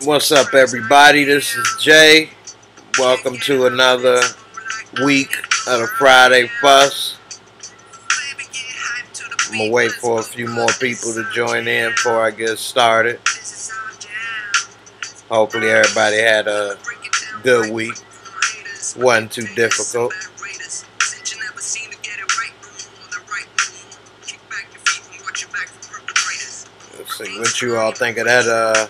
What's up, everybody? This is Jay. Welcome to another week of the Friday Fuss. I'm gonna wait for a few more people to join in before I get started. Hopefully, everybody had a good week. Wasn't too difficult. Let's see what you all think of that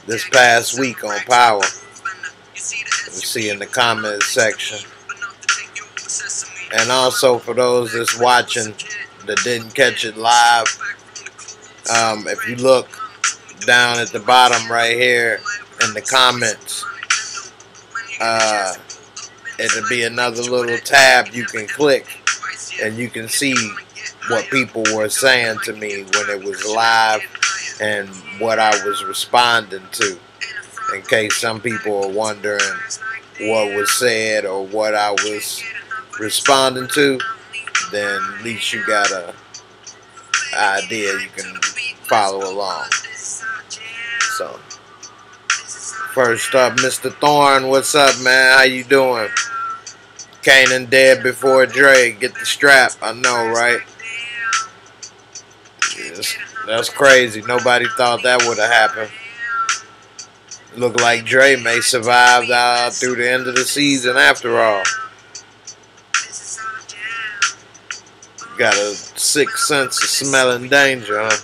this past week on Power. Let's see in the comment section. And also for those that's watching that didn't catch it live, if you look down at the bottom right here in the comments, it'll be another little tab you can click and you can see what people were saying to me when it was live and what I was responding to, in case some people are wondering what was said or what I was responding to. Then at least you got a idea, you can follow along. So first up, Mr. Thorne, what's up, man? How you doing? Kanan dead before Dre. Get the strap. I know, right? Yes, that's crazy. Nobody thought that would have happened. Look like Dre may survive through the end of the season after all. Got a sixth sense of smelling danger, huh?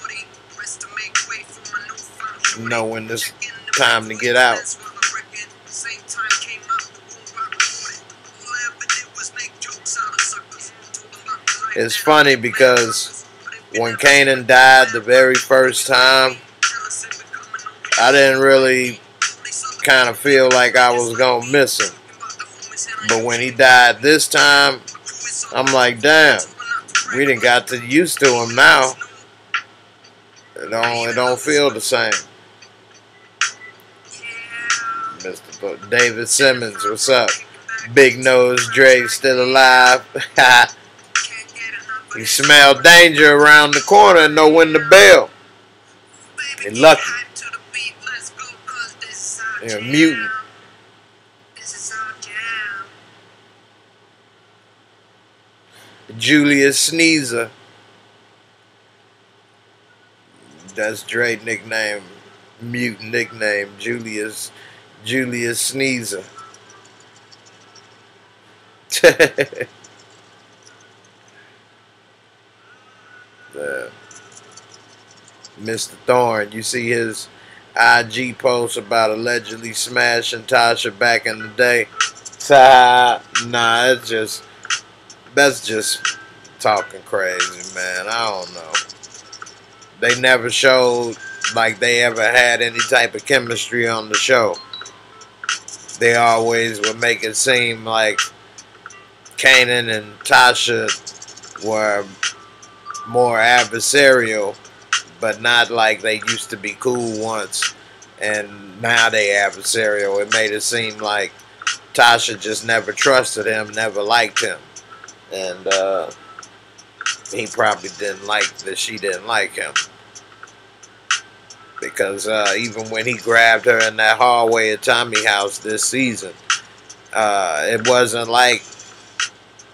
Know when it's time to get out. It's funny because when Kanan died the very first time, I didn't really kind of feel like I was going to miss him. But when he died this time, I'm like, damn, we done got to used to him now. It don't feel the same. Mr. David Simmons, what's up? Big Nose Dre still alive. He smelled danger around the corner and know when to bail. You're lucky. You're a mutant. Julius Sneezer. That's Dre's nickname. Mutant nickname. Julius Sneezer. Mr. Thorne, you see his IG post about allegedly smashing Tasha back in the day? Nah, that's just talking crazy, man. I don't know. They never showed like they ever had any type of chemistry on the show. They always would make it seem like Kanan and Tasha were more adversarial, but not like they used to be cool once and now they adversarial. It made it seem like Tasha just never trusted him, never liked him, and he probably didn't like that she didn't like him, because even when he grabbed her in that hallway at Tommy's house this season, it wasn't like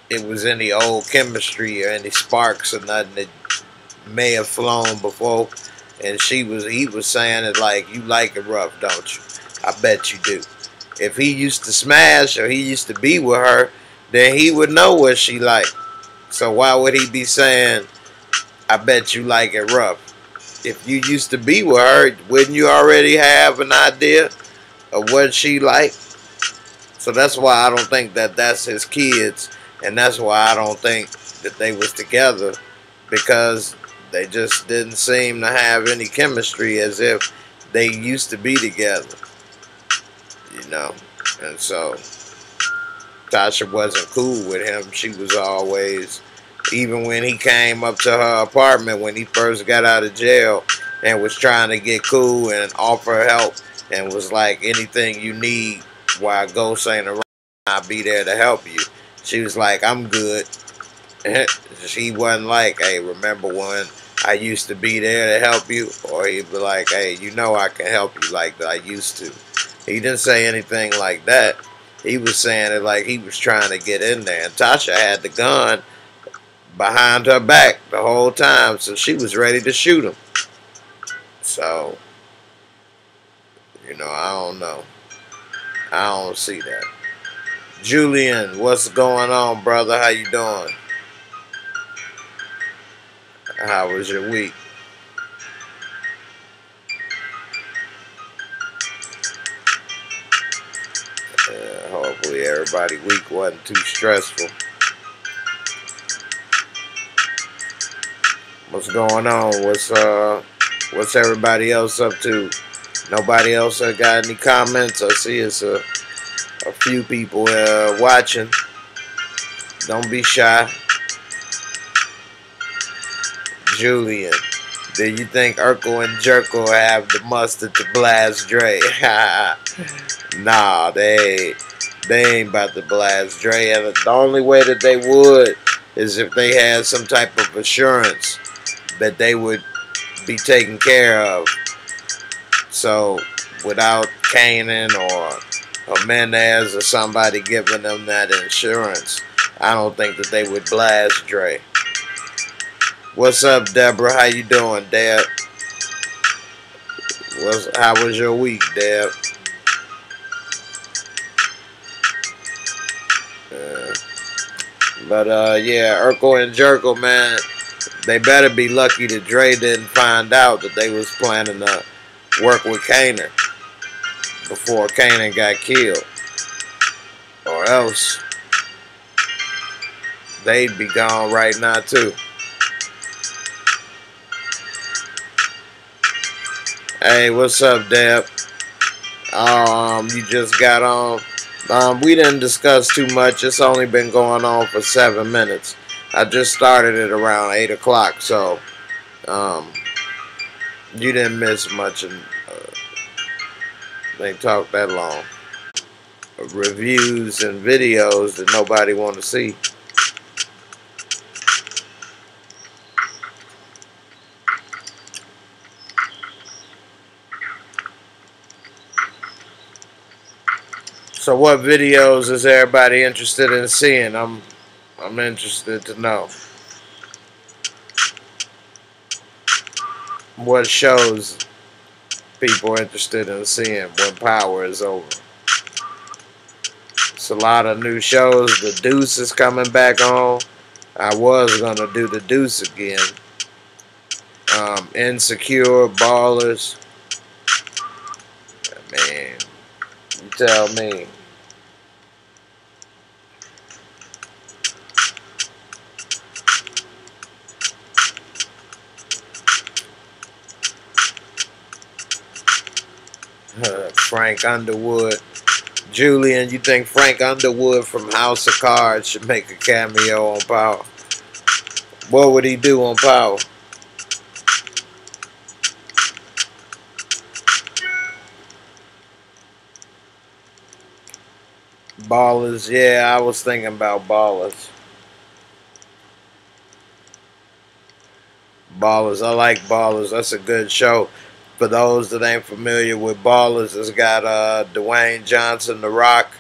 it was any old chemistry or any sparks or nothing that may have flown before. And he was saying it like, you like it rough, don't you? I bet you do. If he used to smash or he used to be with her, then he would know what she liked. So why would he be saying, I bet you like it rough? If you used to be with her, wouldn't you already have an idea of what she liked? So that's why I don't think that that's his kids. And that's why I don't think that they was together, because they just didn't seem to have any chemistry as if they used to be together, you know. And so Tasha wasn't cool with him. She was always, even when he came up to her apartment when he first got out of jail and was trying to get cool and offer help and was like, anything you need while Ghost ain't around, I'll be there to help you. She was like, I'm good. She wasn't like, hey, remember when I used to be there to help you, or he'd be like, hey, you know I can help you like I used to. He didn't say anything like that. He was saying it like he was trying to get in there. And Tasha had the gun behind her back the whole time, so she was ready to shoot him. So, I don't know. I don't see that. Julian, what's going on, brother? How you doing? How was your week? Hopefully everybody's week wasn't too stressful. What's going on? What's everybody else up to? Nobody else got any comments? I see it's a few people watching. Don't be shy. Julian, do you think Urkel and Jerkel have the mustard to blast Dre? Nah, they ain't about to blast Dre. And the only way that they would is if they had some type of assurance that they would be taken care of. So without Kanan or Mendez or somebody giving them that insurance, I don't think that they would blast Dre. What's up, Deborah? How you doing, Deb? How was your week, Deb? Yeah, Urkel and Jerkel, man, they better be lucky that Dre didn't find out that they was planning to work with Kanan before Kanan got killed. Or else they'd be gone right now, too. Hey, what's up, Deb? You just got on. We didn't discuss too much. It's only been going on for 7 minutes. I just started it around 8 o'clock, so you didn't miss much, and they talked that long. Reviews and videos that nobody want to see. So what videos is everybody interested in seeing? I'm interested to know. What shows people interested in seeing when power is over? It's a lot of new shows. The Deuce is coming back on. I was gonna do The Deuce again. Insecure, Ballers. Man, you tell me. Frank Underwood. Julian, you think Frank Underwood from House of Cards should make a cameo on Power? What would he do on Power? Ballers, yeah, I was thinking about Ballers. Ballers, I like Ballers. That's a good show. For those that ain't familiar with Ballers, it's got Dwayne Johnson, The Rock,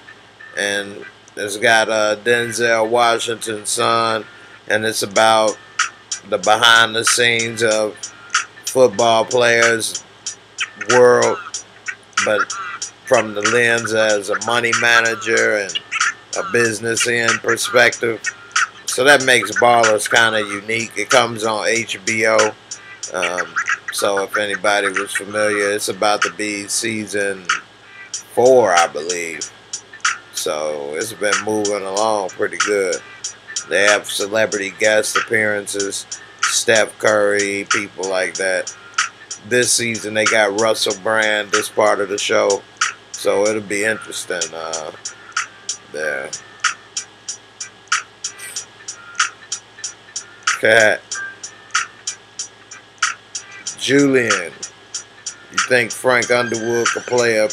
and it's got Denzel Washington's son, and it's about the behind the scenes of football players' world, but from the lens as a money manager and a business end perspective. So that makes Ballers kind of unique. It comes on HBO. So if anybody was familiar, it's about to be season 4, I believe. So it's been moving along pretty good. They have celebrity guest appearances, Steph Curry, people like that. This season they got Russell Brand, this part of the show. So it'll be interesting there. Cat. Julian, you think Frank Underwood could play a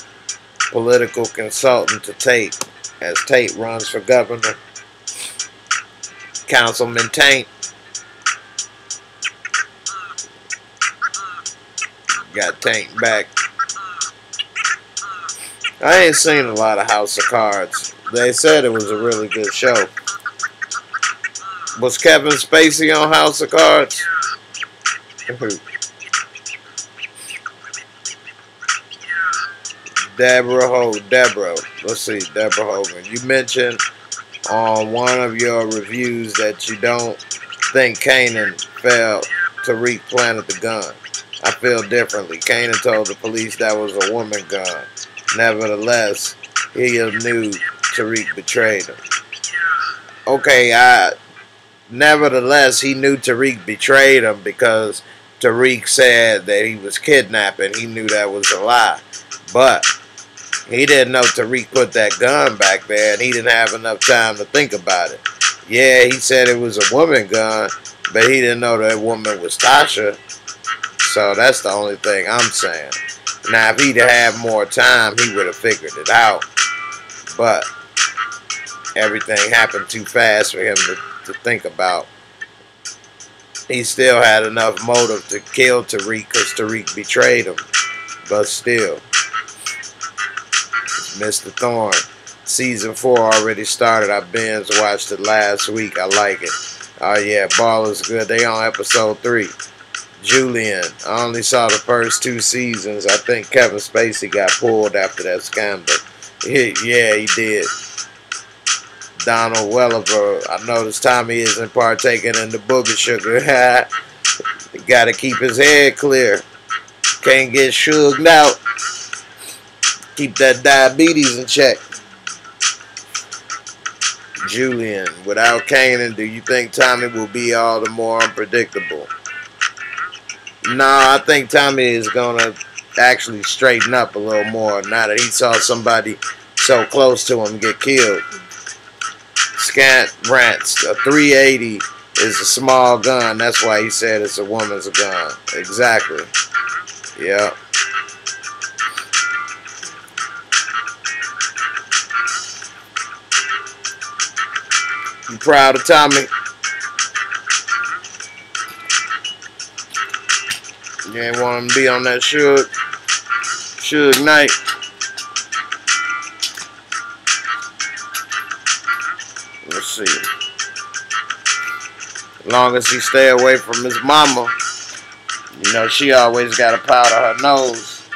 political consultant to Tate as Tate runs for governor? Councilman Taint, got tanked back. I ain't seen a lot of House of Cards. They said it was a really good show. Was Kevin Spacey on House of Cards? Deborah. Let's see, Deborah Hogan. You mentioned on one of your reviews that you don't think Kanan felt Tariq planted the gun. I feel differently. Kanan told the police that was a woman gun. Nevertheless, he knew Tariq betrayed him. Okay, nevertheless, he knew Tariq betrayed him because Tariq said that he was kidnapped and he knew that was a lie. But he didn't know Tariq put that gun back there and he didn't have enough time to think about it. Yeah, he said it was a woman gun, but he didn't know that woman was Tasha. So that's the only thing I'm saying. Now, if he'd had more time, he would have figured it out. But everything happened too fast for him to think about. He still had enough motive to kill Tariq because Tariq betrayed him. But still, Mr. Thorne. Season 4 already started. I binge watched it last week. I like it. Oh yeah, Ball is good. They on episode 3. Julian. I only saw the first 2 seasons. I think Kevin Spacey got pulled after that scandal. Yeah, he did. Donald Welliver. I noticed Tommy isn't partaking in the booger sugar. He got to keep his head clear. Can't get shugged out. Keep that diabetes in check. Julian. Without Kanan, do you think Tommy will be all the more unpredictable? No, I think Tommy is going to actually straighten up a little more now that he saw somebody so close to him get killed. Scant rants. A 380 is a small gun. That's why he said it's a woman's gun. Exactly. Yeah. You proud of Tommy? You ain't want him to be on that Suge Knight. Let's see. As long as he stay away from his mama, you know she always got to powder her nose.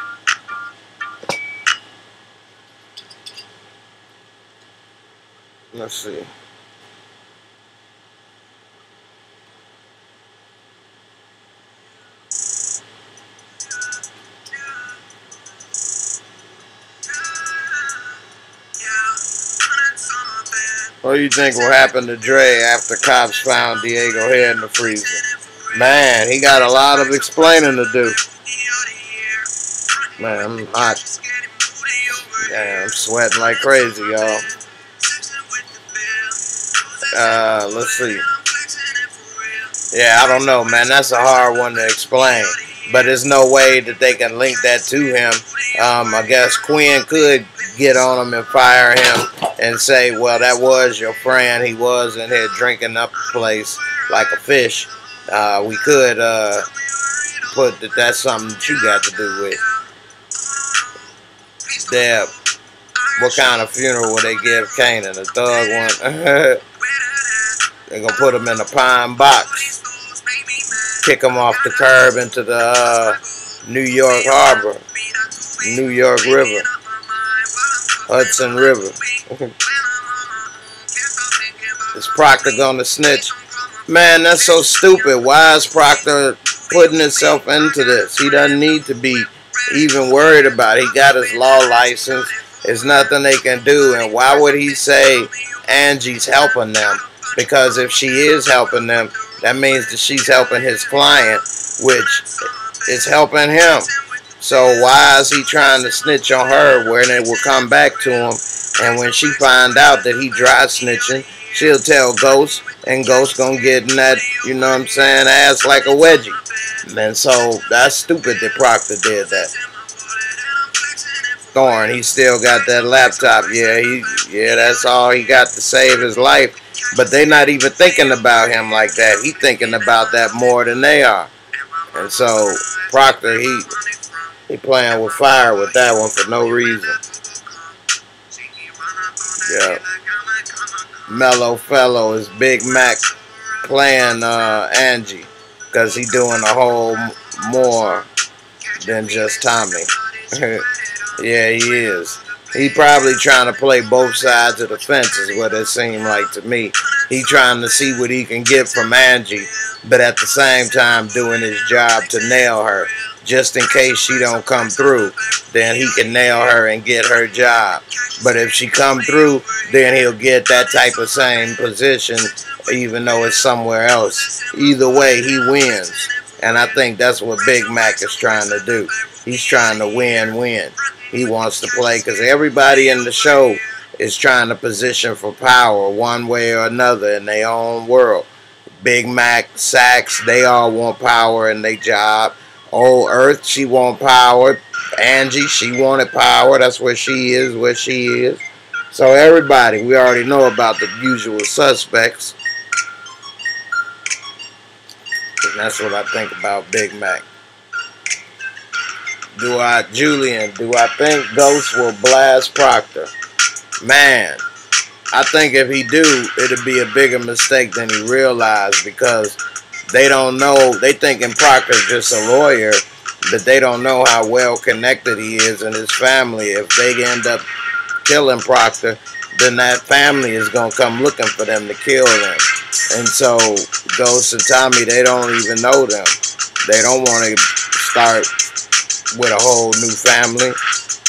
Let's see. What do you think will happen to Dre after cops found Diego head in the freezer? Man, he got a lot of explaining to do. Man, I'm hot. Yeah, I'm sweating like crazy, y'all. Let's see. Yeah, I don't know, man. That's a hard one to explain. But there's no way that they can link that to him. I guess Quinn could get on him and fire him and say, well, that was your friend. He was in here drinking up the place like a fish. We could put that that's something that you got to do with. Deb, what kind of funeral will they give Kanan? A thug one? They're going to put him in a pine box. Kick him off the curb into the New York Harbor. New York River. Hudson River. Is Proctor gonna snitch? Man, that's so stupid. Why is Proctor putting himself into this? He doesn't need to be even worried about it. He got his law license. There's nothing they can do. And why would he say Angie's helping them? Because if she is helping them, that means that she's helping his client, which is helping him. So why is he trying to snitch on her when it will come back to him? And when she find out that he dry snitching, she'll tell Ghost, and Ghost gonna get in that, you know what I'm saying, ass like a wedgie. And so that's stupid that Proctor did that. Thorne, he still got that laptop. Yeah, that's all he got to save his life. But they not even thinking about him like that. He thinking about that more than they are. And so Proctor, He playing with fire with that one for no reason. Yeah. Mellow Fellow is Big Mac playing Angie, because he doing a whole more than just Tommy. Yeah, he is. He probably trying to play both sides of the fence is what it seemed like to me. He trying to see what he can get from Angie, but at the same time doing his job to nail her. Just in case she don't come through, then he can nail her and get her job. But if she come through, then he'll get that type of same position, even though it's somewhere else. Either way, he wins. And I think that's what Big Mac is trying to do. He's trying to win-win. He wants to play because everybody in the show is trying to position for power one way or another in their own world. Big Mac, Sax, they all want power in their job. Old Earth, she want power. Angie, she wanted power. That's where she is. So everybody, we already know about the usual suspects. And that's what I think about Big Mac. Julian, do I think Ghost will blast Proctor? Man, I think if he do, it'll be a bigger mistake than he realized, because they don't know, they thinking Proctor's just a lawyer, but they don't know how well connected he is and his family. If they end up killing Proctor, then that family is going to come looking for them to kill them. And so Ghost and Tommy, they don't even know them. They don't want to start with a whole new family.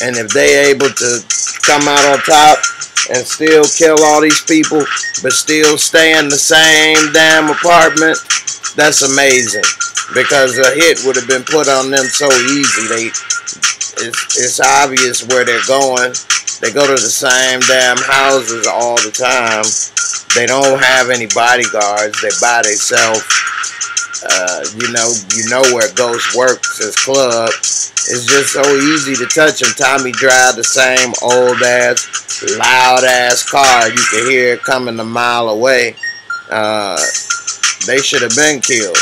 And if they able to come out on top and still kill all these people, but still stay in the same damn apartment, that's amazing. Because a hit would have been put on them so easy. It's obvious where they're going. They go to the same damn houses all the time. They don't have any bodyguards. They by themselves. You know where Ghost works, his club. It's just so easy to touch him. Tommy drive the same old ass, loud ass car. You can hear it coming a mile away. They should have been killed.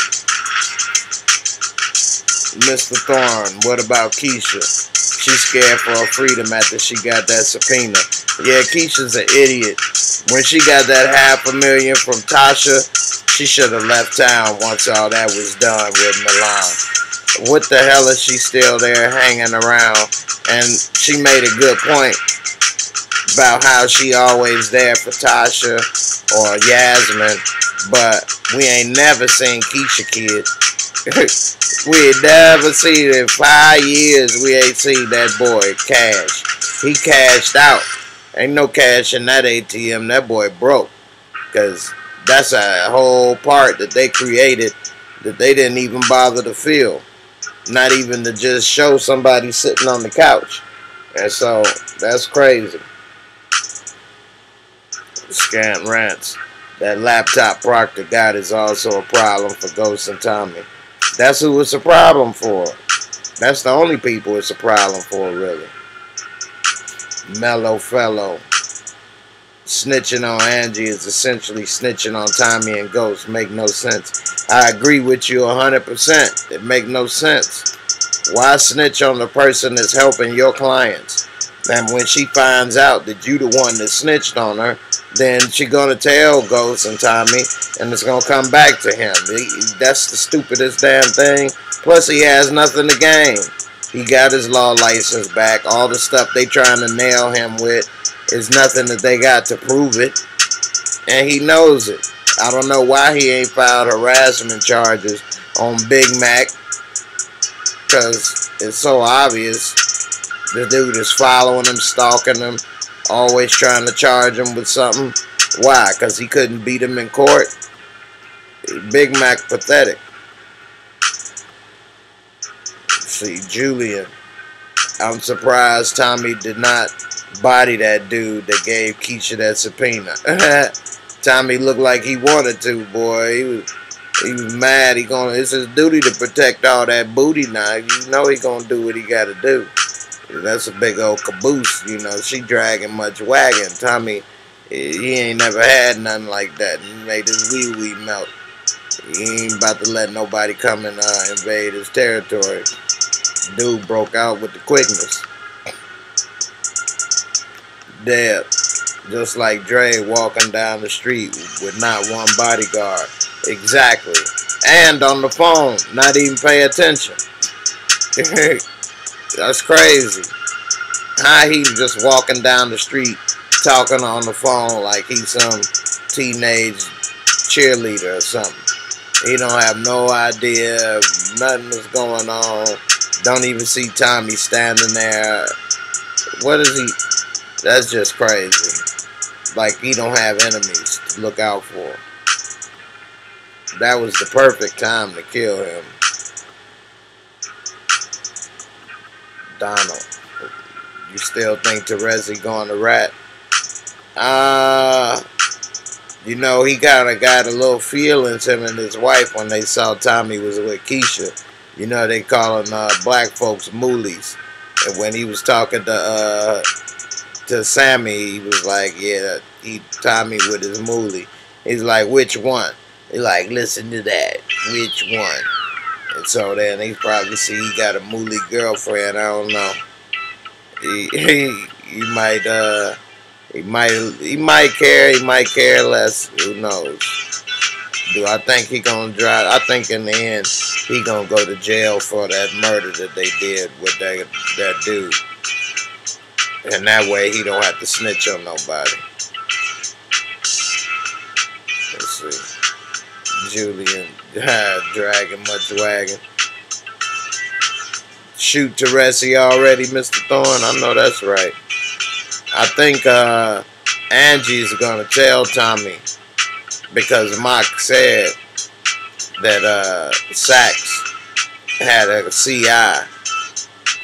Mr. Thorne, what about Keisha? She's scared for her freedom after she got that subpoena. Yeah, Keisha's an idiot. When she got that $500,000 from Tasha, she should have left town once all that was done with Milan. What the hell is she still there hanging around? And she made a good point about how she always there for Tasha or Yasmin, but we ain't never seen Keisha kid. We ain't never seen it in 5 years. We ain't seen that boy cash. He cashed out. Ain't no cash in that ATM. That boy broke. Because that's a whole part that they created that they didn't even bother to fill. Not even to just show somebody sitting on the couch. And so, that's crazy. Scant rants. That laptop Proctor got is also a problem for Ghost and Tommy. That's who it's a problem for. That's the only people it's a problem for, really. Mellow Fellow. Snitching on Angie is essentially snitching on Tommy and Ghost. Make no sense. I agree with you 100%. It make no sense. Why snitch on the person that's helping your clients? And when she finds out that you the one that snitched on her, then she gonna tell Ghost and Tommy, and it's gonna come back to him. That's the stupidest damn thing. Plus, he has nothing to gain. He got his law license back. All the stuff they trying to nail him with is nothing that they got to prove it, and he knows it. I don't know why he ain't filed harassment charges on Big Mac, because it's so obvious. The dude is following him, stalking him, always trying to charge him with something. Why? Because he couldn't beat him in court? Big Mac pathetic. See, Julian. I'm surprised Tommy did not body that dude that gave Keisha that subpoena. Tommy looked like he wanted to, boy. He was mad. It's his duty to protect all that booty now. You know he gonna do what he gotta do. That's a big old caboose, you know. She dragging much wagon. Tommy, he ain't never had nothing like that. He made his wee-wee melt. He ain't about to let nobody come and invade his territory. Dude broke out with the quickness. Dead. Just like Dre walking down the street with not one bodyguard. Exactly. And on the phone, not even pay attention. That's crazy. How he just walking down the street talking on the phone like he's some teenage cheerleader or something. He don't have no idea. Nothing is going on. Don't even see Tommy standing there. What is he? That's just crazy. Like he don't have enemies to look out for. That was the perfect time to kill him. Donald. You still think Teresi going to rat? You know, he kind of got a little feelings, him and his wife, when they saw Tommy was with Keisha. You know, they calling black folks moolies. And when he was talking to Sammy, he was like, yeah, Tommy with his moolie. He's like, which one? He's like, listen to that. Which one? And so then he probably see he got a moolie girlfriend. I don't know. He might care. He might care less. Who knows? Do I think he gonna drive? I think in the end he gonna go to jail for that murder that they did with that dude. And that way he don't have to snitch on nobody. Let's see. Julian dragging much wagon. Shoot Teresi already, Mr. Thorne? I know that's right. I think Angie's gonna tell Tommy because Mock said that Sachs had a CI,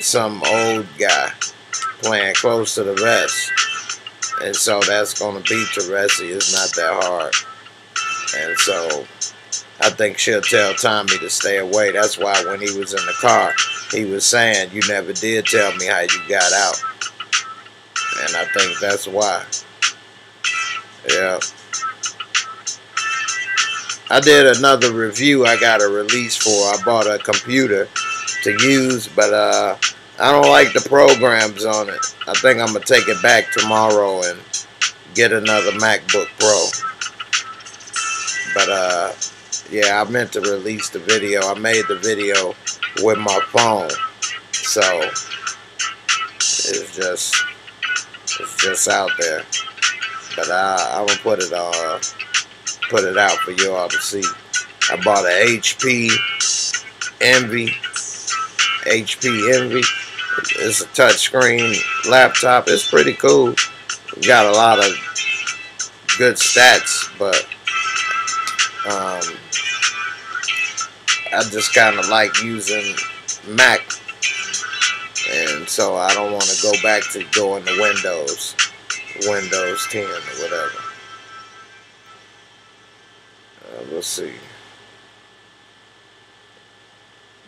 some old guy, playing close to the vest. And so that's gonna be Teresi. It's not that hard. And so I think she'll tell Tommy to stay away. That's why when he was in the car, he was saying, you never did tell me how you got out. And I think that's why. Yeah. I did another review I got a release for. I bought a computer to use, but I don't like the programs on it. I think I'm going to take it back tomorrow and get another MacBook Pro. But yeah, I meant to release the video. I made the video with my phone. So it's just out there. But I'm gonna put it out for you all to see. I bought an HP Envy. It's a touchscreen laptop. It's pretty cool. Got a lot of good stats, but I just kind of like using Mac, and so I don't want to go back to going to Windows 10 or whatever. Let's see.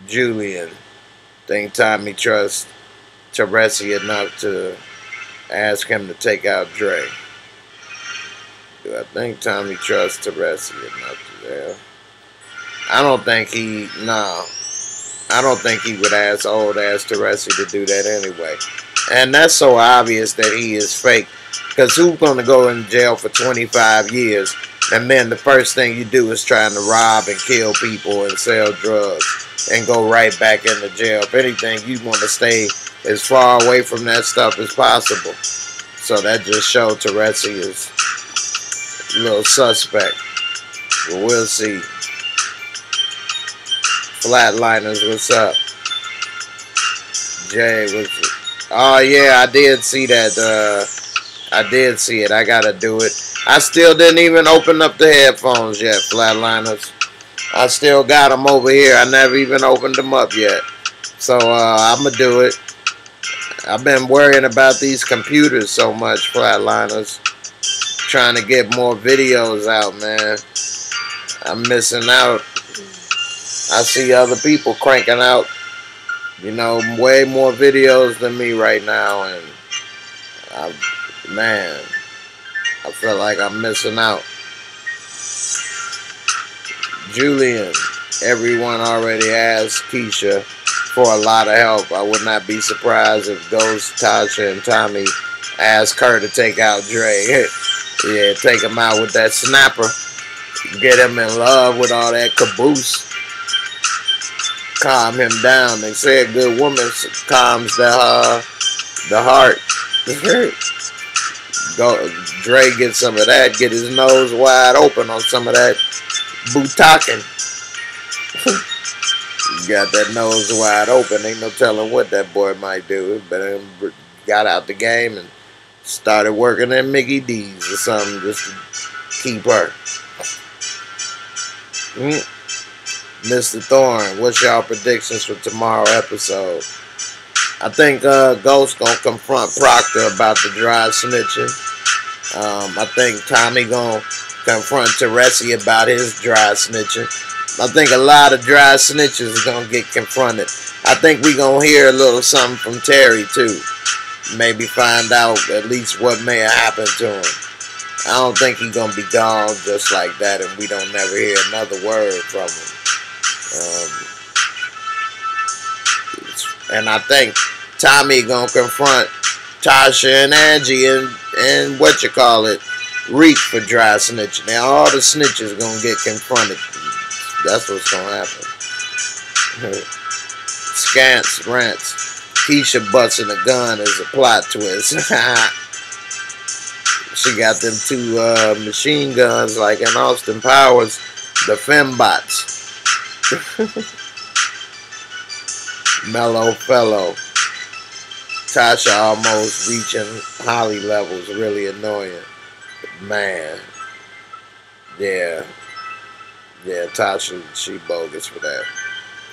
Julian, think Tommy trusts Teresi enough to ask him to take out Dre? Do I think Tommy trusts Teresi enough to there? I don't think I don't think he would ask old ass Teresi to do that anyway. And that's so obvious that he is fake. Because who's going to go in jail for 25 years and then the first thing you do is trying to rob and kill people and sell drugs and go right back into jail? If anything, you want to stay as far away from that stuff as possible. So that just showed Teresi is a little suspect. But we'll see. Flatliners, what's up? Jay, what's it? Oh yeah, I did see that. I did see it. I gotta do it. I still didn't even open up the headphones yet, Flatliners. I still got them over here. I never even opened them up yet. So I'm gonna do it. I've been worrying about these computers so much, Flatliners. Trying to get more videos out, man. I'm missing out. I see other people cranking out, you know, way more videos than me right now, and man, I feel like I'm missing out. Julian, everyone already asked Keisha for a lot of help. I would not be surprised if Ghost, Tasha, and Tommy ask her to take out Dre. Yeah, take him out with that snapper. Get him in love with all that caboose. Calm him down. They say a good woman calms the heart. Go, Dre get some of that. Get his nose wide open on some of that Butakin. Got that nose wide open. Ain't no telling what that boy might do. But got out the game and started working at Mickey D's or something just to keep her. Mr. Thorne, what's y'all predictions for tomorrow's episode? I think Ghost gonna confront Proctor about the dry snitching. I think Tommy gonna confront Teresi about his dry snitching. I think a lot of dry snitches is gonna get confronted. I think we gonna hear a little something from Terry too. Maybe find out at least what may have happened to him. I don't think he's gonna be gone just like that, and we don't never hear another word from him. And I think Tommy gonna confront Tasha and Angie and what you call it, Reek for dry snitching. Now all the snitches gonna get confronted. That's what's gonna happen. Scants rants. Keisha busting a gun is a plot twist. She got them two machine guns like in Austin Powers, the fembots. Mellow fellow. Tasha almost reaching Holly levels, really annoying. Man. Yeah. Yeah, Tasha, she bogus for that.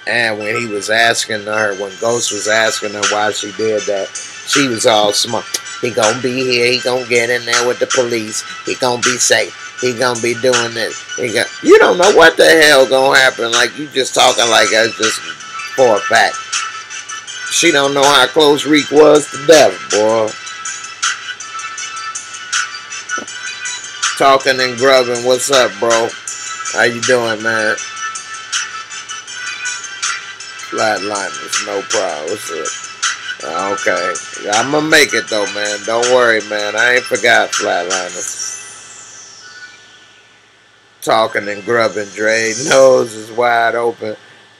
And when he was asking her, when Ghost was asking her why she did that, she was all smart. He gonna be here, he gonna get in there with the police, he gonna be safe, he gonna be doing this. You don't know what the hell gonna happen, like you just talking like that's just for a fact. She don't know how close Reek was to death, boy. Talking and grubbing, what's up, bro? How you doing, man? Flatliners, no problem. What's up? Okay. I'm gonna make it though, man. Don't worry, man. I ain't forgot Flatliners. Talking and grubbing, Dre. Nose is wide open.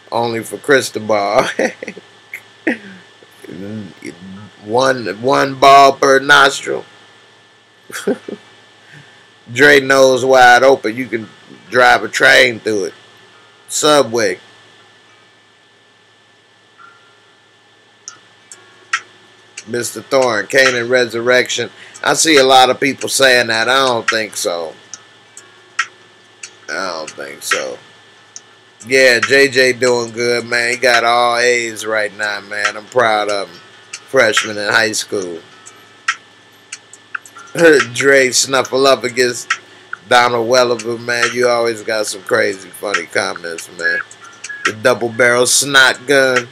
Only for Cristobal. one ball per nostril. Dre nose wide open. You can drive a train through it. Subway. Mr. Thorne, Kanan Resurrection. I see a lot of people saying that. I don't think so. I don't think so. Yeah, JJ doing good, man. He got all A's right now, man. I'm proud of him. Freshman in high school. Dre snuffle up against Donald Welliver, man. You always got some crazy, funny comments, man. The double barrel snot gun.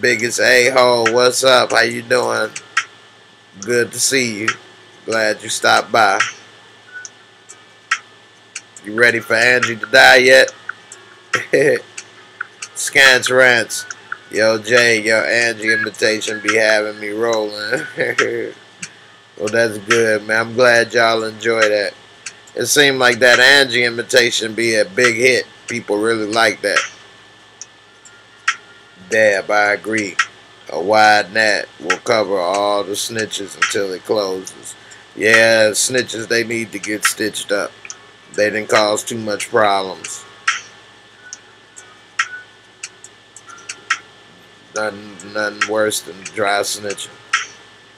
Biggest a-hole, what's up? How you doing? Good to see you. Glad you stopped by. You ready for Angie to die yet? Scants rants. Yo, Jay, your Angie invitation be having me rolling. Well, that's good, man. I'm glad y'all enjoy that. It seemed like that Angie invitation be a big hit. People really like that. Dab, I agree. A wide net will cover all the snitches until it closes. Yeah, snitches, they need to get stitched up. They didn't cause too much problems. Nothing worse than dry snitching.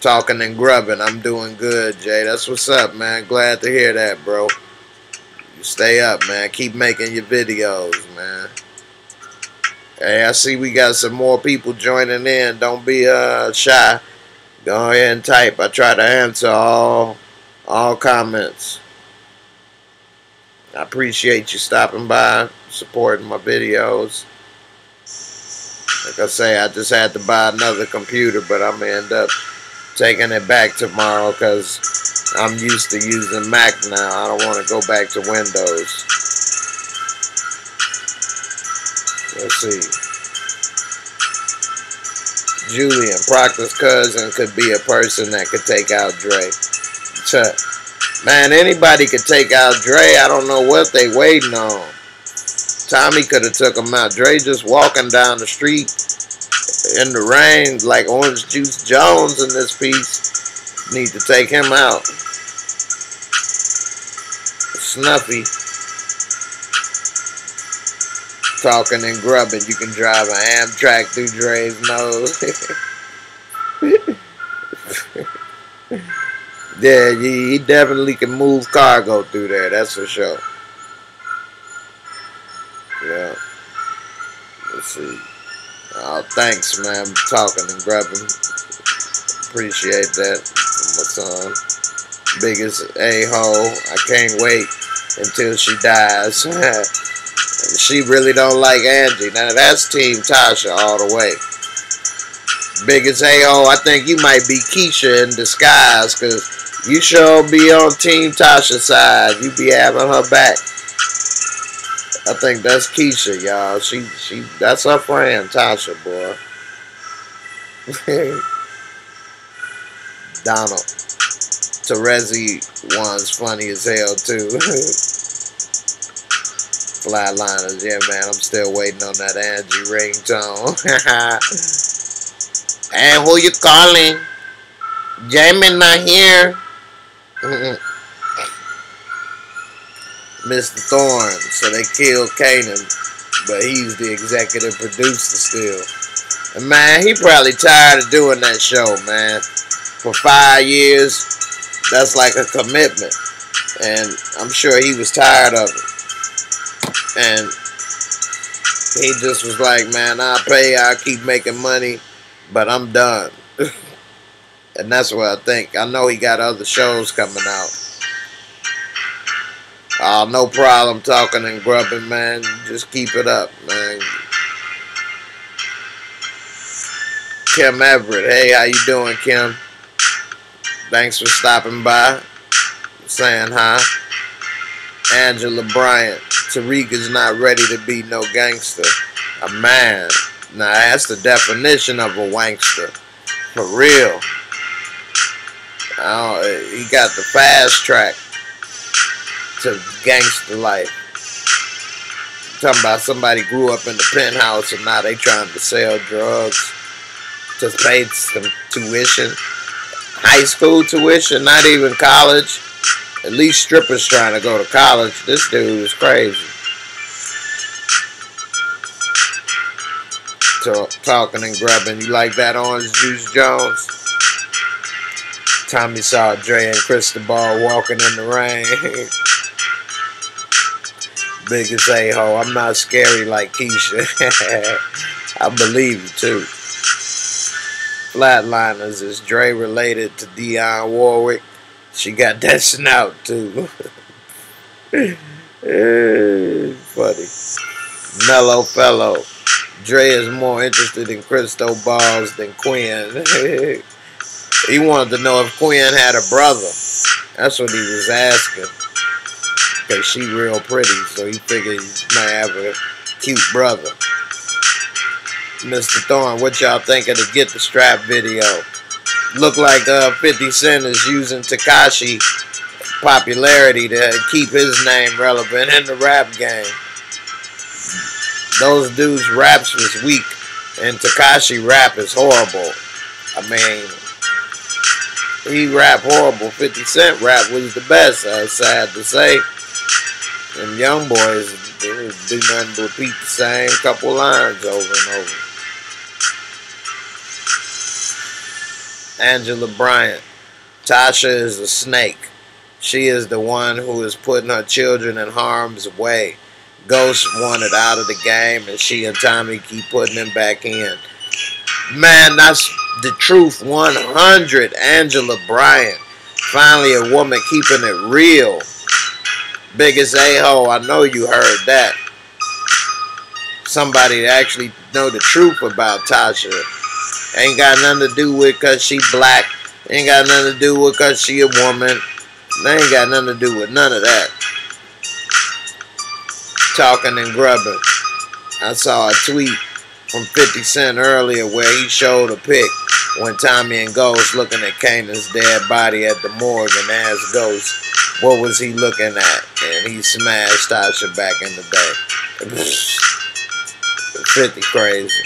Talking and grubbing. I'm doing good, Jay. That's what's up, man. Glad to hear that, bro. You stay up, man. Keep making your videos, man. Hey, I see we got some more people joining in. Don't be shy. Go ahead and type. I try to answer all comments. I appreciate you stopping by, supporting my videos. Like I say, I just had to buy another computer, but I'm going to end up taking it back tomorrow because I'm used to using Mac now. I don't want to go back to Windows. Let's see. Julian, Proctor's cousin, could be a person that could take out Dre. Man, anybody could take out Dre. I don't know what they waiting on. Tommy could have took him out. Dre just walking down the street in the rain like Orange Juice Jones in this piece. Need to take him out. Snuffy. Talking and grubbing. You can drive an Amtrak through Dre's nose. Yeah, he definitely can move cargo through there. That's for sure. Yeah. Let's see. Oh, thanks, man. Talking and grubbing. Appreciate that from my son. Biggest a-hole. I can't wait until she dies. She really don't like Angie. Now that's Team Tasha all the way. Biggest a-hole. I think you might be Keisha in disguise, because you sure be on Team Tasha's side. You be having her back. I think that's Keisha, y'all. That's her friend, Tasha, boy. Donald. Terezi one's funny as hell, too. Flatliners, yeah, man. I'm still waiting on that Angie ringtone. Hey, who you calling? Jamie not here. Mr. Thorne. So they killed Kanan, but he's the executive producer still. And man, he probably tired of doing that show, man. For 5 years, that's like a commitment. And I'm sure he was tired of it. And he just was like, man, I'll pay, I'll keep making money, but I'm done. And that's what I think. I know he got other shows coming out. No problem talking and grubbing, man. Just keep it up, man. Kim Everett. Hey, how you doing, Kim? Thanks for stopping by. Saying hi. Angela Bryant. Tariq is not ready to be no gangster. A man. Now, that's the definition of a wankster. For real. He got the fast track to gangster life. Talking about somebody grew up in the penthouse and now they trying to sell drugs to pay some tuition. High school tuition, not even college. At least strippers trying to go to college. This dude is crazy. Talking and grubbing. You like that Orange Juice Jones? Tommy saw Dre and Cristobal walking in the rain. Biggest a-hole. I'm not scary like Keisha. I believe you too. Flatliners. Is Dre related to Dionne Warwick? She got that snout too. Funny. Mellow fellow. Dre is more interested in Cristobal's than Quinn. He wanted to know if Quinn had a brother. That's what he was asking. Because she real pretty, so he figured he might have a cute brother. Mr. Thorne, what y'all think of the Get the Strap video? Look like 50 Cent is using Tekashi popularity to keep his name relevant in the rap game. Those dudes' raps was weak, and Tekashi rap is horrible. I mean, he rap horrible. 50 Cent rap was the best, sad to say. Them young boys, they do nothing but repeat the same couple lines over and over. Angela Bryant. Tasha is a snake. She is the one who is putting her children in harm's way. Ghost wanted out of the game, and she and Tommy keep putting him back in. Man, that's the truth. 100. Angela Bryant. Finally, a woman keeping it real. Biggest a-hole. I know you heard that. Somebody that actually know the truth about Tasha. Ain't got nothing to do with because she black. Ain't got nothing to do with because she a woman. They ain't got nothing to do with none of that. Talking and grubbing. I saw a tweet from 50 Cent earlier where he showed a pic when Tommy and Ghost looking at Kanan's dead body at the morgue and asked Ghost, what was he looking at? And he smashed Tasha back in the day. 50 crazy.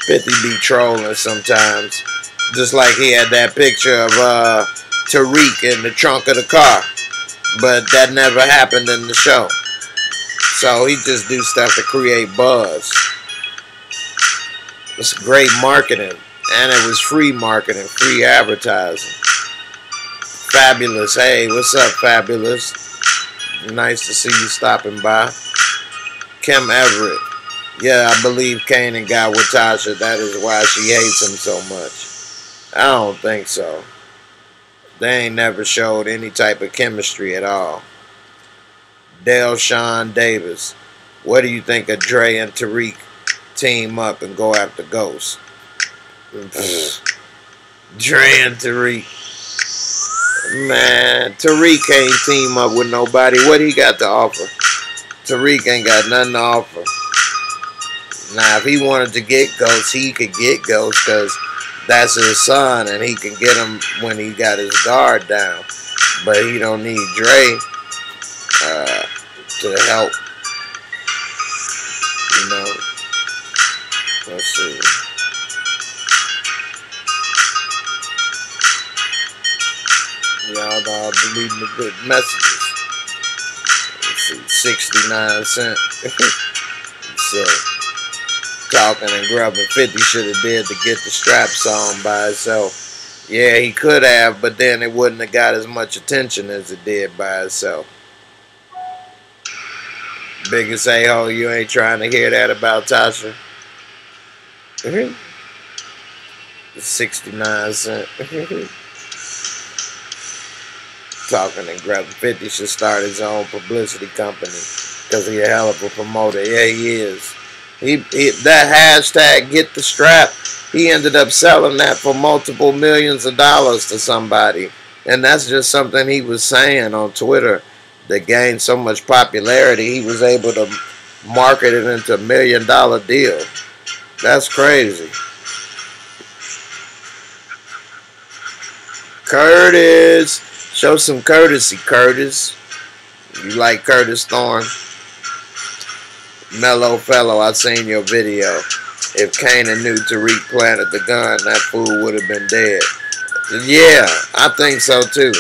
50 be trolling sometimes. Just like he had that picture of Tariq in the trunk of the car. But that never happened in the show. So he just do stuff to create buzz. It's great marketing. And it was free marketing, free advertising. Fabulous. Hey, what's up, Fabulous? Nice to see you stopping by. Kim Everett. Yeah, I believe Kanan got with Tasha. That is why she hates him so much. I don't think so. They ain't never showed any type of chemistry at all. Dale Sean Davis. What do you think of Dre and Tariq team up and go after Ghost? Dre and Tariq. Man, Tariq can't team up with nobody. What he got to offer? Tariq ain't got nothing to offer. Now, if he wanted to get Ghost, he could get Ghost because that's his son and he can get him when he got his guard down. But he don't need Dre to help. You know. Let's see. Y'all all deleting the good messages. Let's see. 69 cents. So, talking and grubbing. 50 should have did to get the strap song by itself. Yeah, he could have, but then it wouldn't have got as much attention as it did by itself. Biggest a-hole, you ain't trying to hear that about Tasha? 69 cents. Talking and grubbing. 50 should start his own publicity company because he a hell of a promoter. Yeah, he is. That hashtag get the strap, he ended up selling that for multiple millions of dollars to somebody. And that's just something he was saying on Twitter that gained so much popularity. He was able to market it into $1 million deal. That's crazy. Curtis. Show some courtesy, Curtis. You like Curtis Thorne? Mellow fellow, I seen your video. If Kanan knew Tariq planted the gun, that fool would have been dead. Yeah, I think so too.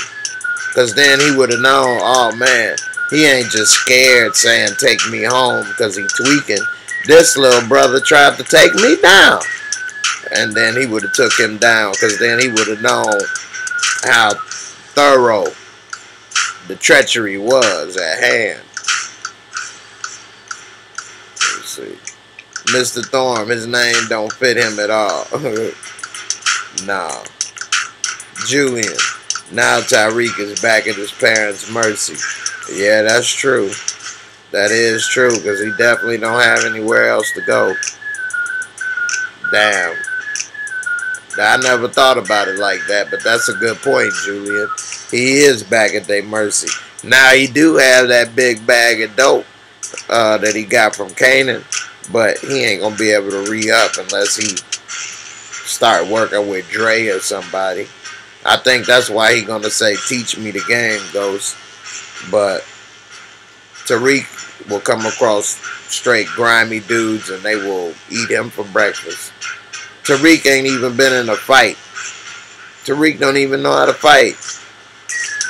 Because then he would have known, oh man, he ain't just scared saying take me home because he tweaking. This little brother tried to take me down. And then he would have took him down because then he would have known how thorough the treachery was at hand. Let's see. Mr. Thorne, his name don't fit him at all. Nah. Julian. Now Tariq is back at his parents' mercy. Yeah, that's true. That is true, because he definitely don't have anywhere else to go. Damn. I never thought about it like that, but that's a good point, Julian. He is back at their mercy. Now, he do have that big bag of dope that he got from Kanan, but he ain't going to be able to re-up unless he start working with Dre or somebody. I think that's why he going to say, teach me the game, Ghost. But Tariq will come across straight grimy dudes and they will eat him for breakfast. Tariq ain't even been in a fight. Tariq don't even know how to fight.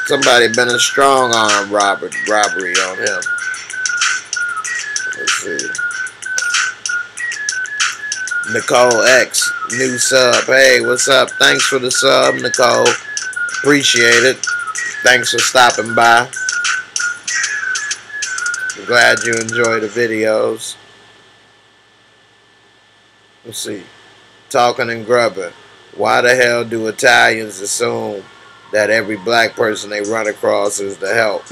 Somebody been a strong arm robbery on him. Let's see. Nicole X, new sub. Hey, what's up? Thanks for the sub, Nicole. Appreciate it. Thanks for stopping by. I'm glad you enjoy the videos. Let's see. Talking and grubbing. Why the hell do Italians assume that every black person they run across is the help?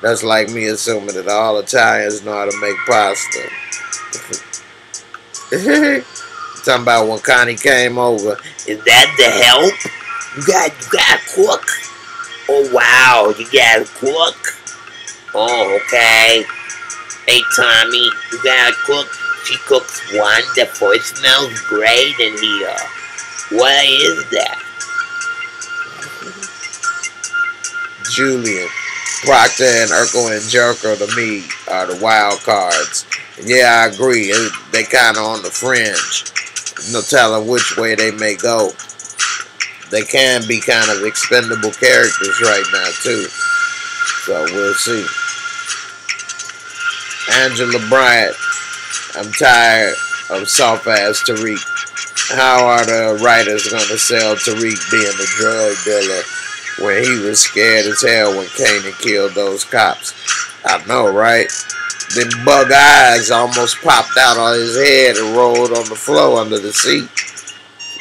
That's like me assuming that all Italians know how to make pasta. Talking about when Connie came over. Is that the help? You got to cook? Oh wow, you got to cook? Oh, okay. Hey Tommy, you got to cook? She cooks wonderful. It smells great in here. Why is that? Julian, Proctor, and Urkel and Jerko to me are the wild cards. Yeah, I agree. They kind of on the fringe. No telling which way they may go. They can be kind of expendable characters right now, too. So we'll see. Angela Bryant, I'm tired of soft-ass Tariq. How are the writers going to sell Tariq being a drug dealer when he was scared as hell when Kanan killed those cops? I know, right? Them bug eyes almost popped out on his head and rolled on the floor under the seat.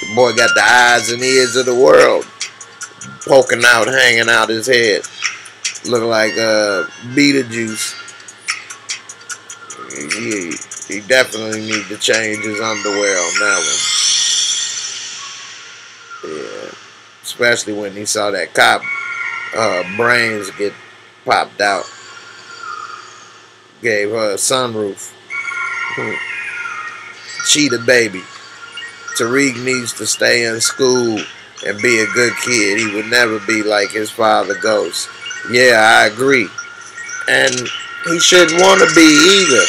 The boy got the eyes and ears of the world poking out, hanging out his head. Look like Beetlejuice. He definitely need to change his underwear on that one. Yeah. Especially when he saw that cop brains get popped out. Gave her a sunroof. Cheetah baby. Tariq needs to stay in school and be a good kid. He would never be like his father Ghost. Yeah, I agree. And he shouldn't want to be either.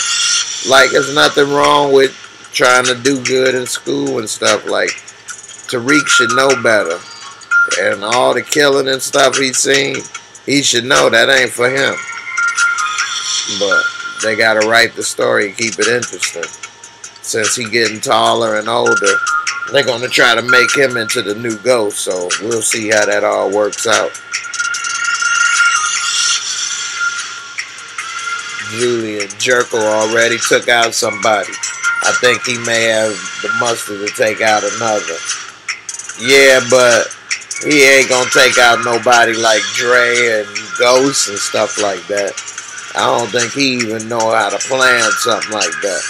Like, there's nothing wrong with trying to do good in school and stuff. Like, Tariq should know better. And all the killing and stuff he's seen, he should know that ain't for him. But they got to write the story and keep it interesting. Since he getting taller and older, they're going to try to make him into the new Ghost. So we'll see how that all works out. Julian Jerko already took out somebody. I think he may have the muster to take out another. Yeah, but he ain't gonna take out nobody like Dre and Ghost and stuff like that. I don't think he even know how to plan something like that.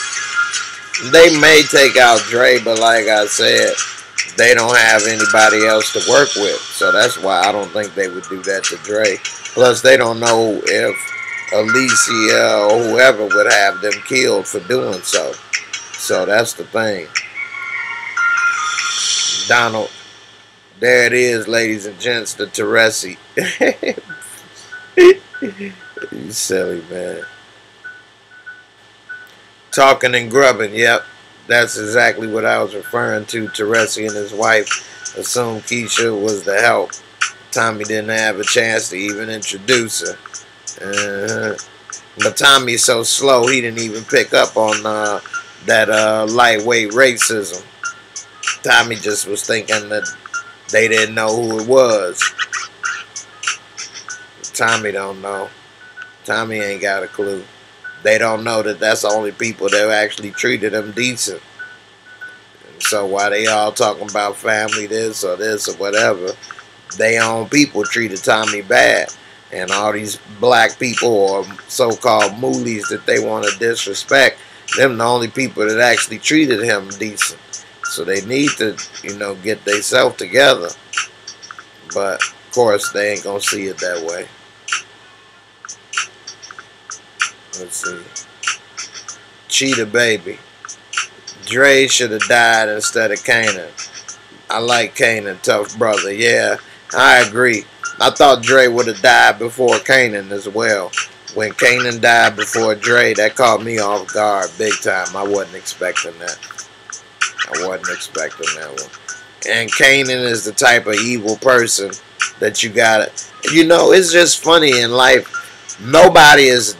They may take out Dre, but like I said, they don't have anybody else to work with. So that's why I don't think they would do that to Dre. Plus, they don't know if Alicia or whoever would have them killed for doing so. So that's the thing. Donald, there it is, ladies and gents, the Teresi. You silly, man. Talking and grubbing, yep. That's exactly what I was referring to. Teresi and his wife assumed Keisha was the help. Tommy didn't have a chance to even introduce her. But Tommy's so slow, he didn't even pick up on that lightweight racism. Tommy just was thinking that they didn't know who it was. Tommy don't know. Tommy ain't got a clue. They don't know that that's the only people that actually treated him decent. And so while they all talking about family this or whatever, they own people treated Tommy bad. And all these black people or so-called moolies that they want to disrespect, them the only people that actually treated him decent. So they need to, get themselves together. But, of course, they ain't going to see it that way. Let's see. Cheetah baby. Dre should have died instead of Kanan. I like Kanan, tough brother. Yeah, I agree. I thought Dre would have died before Kanan as well. When Kanan died before Dre, that caught me off guard big time. I wasn't expecting that. I wasn't expecting that one. And Kanan is the type of evil person that you gotta... it's just funny in life. Nobody is,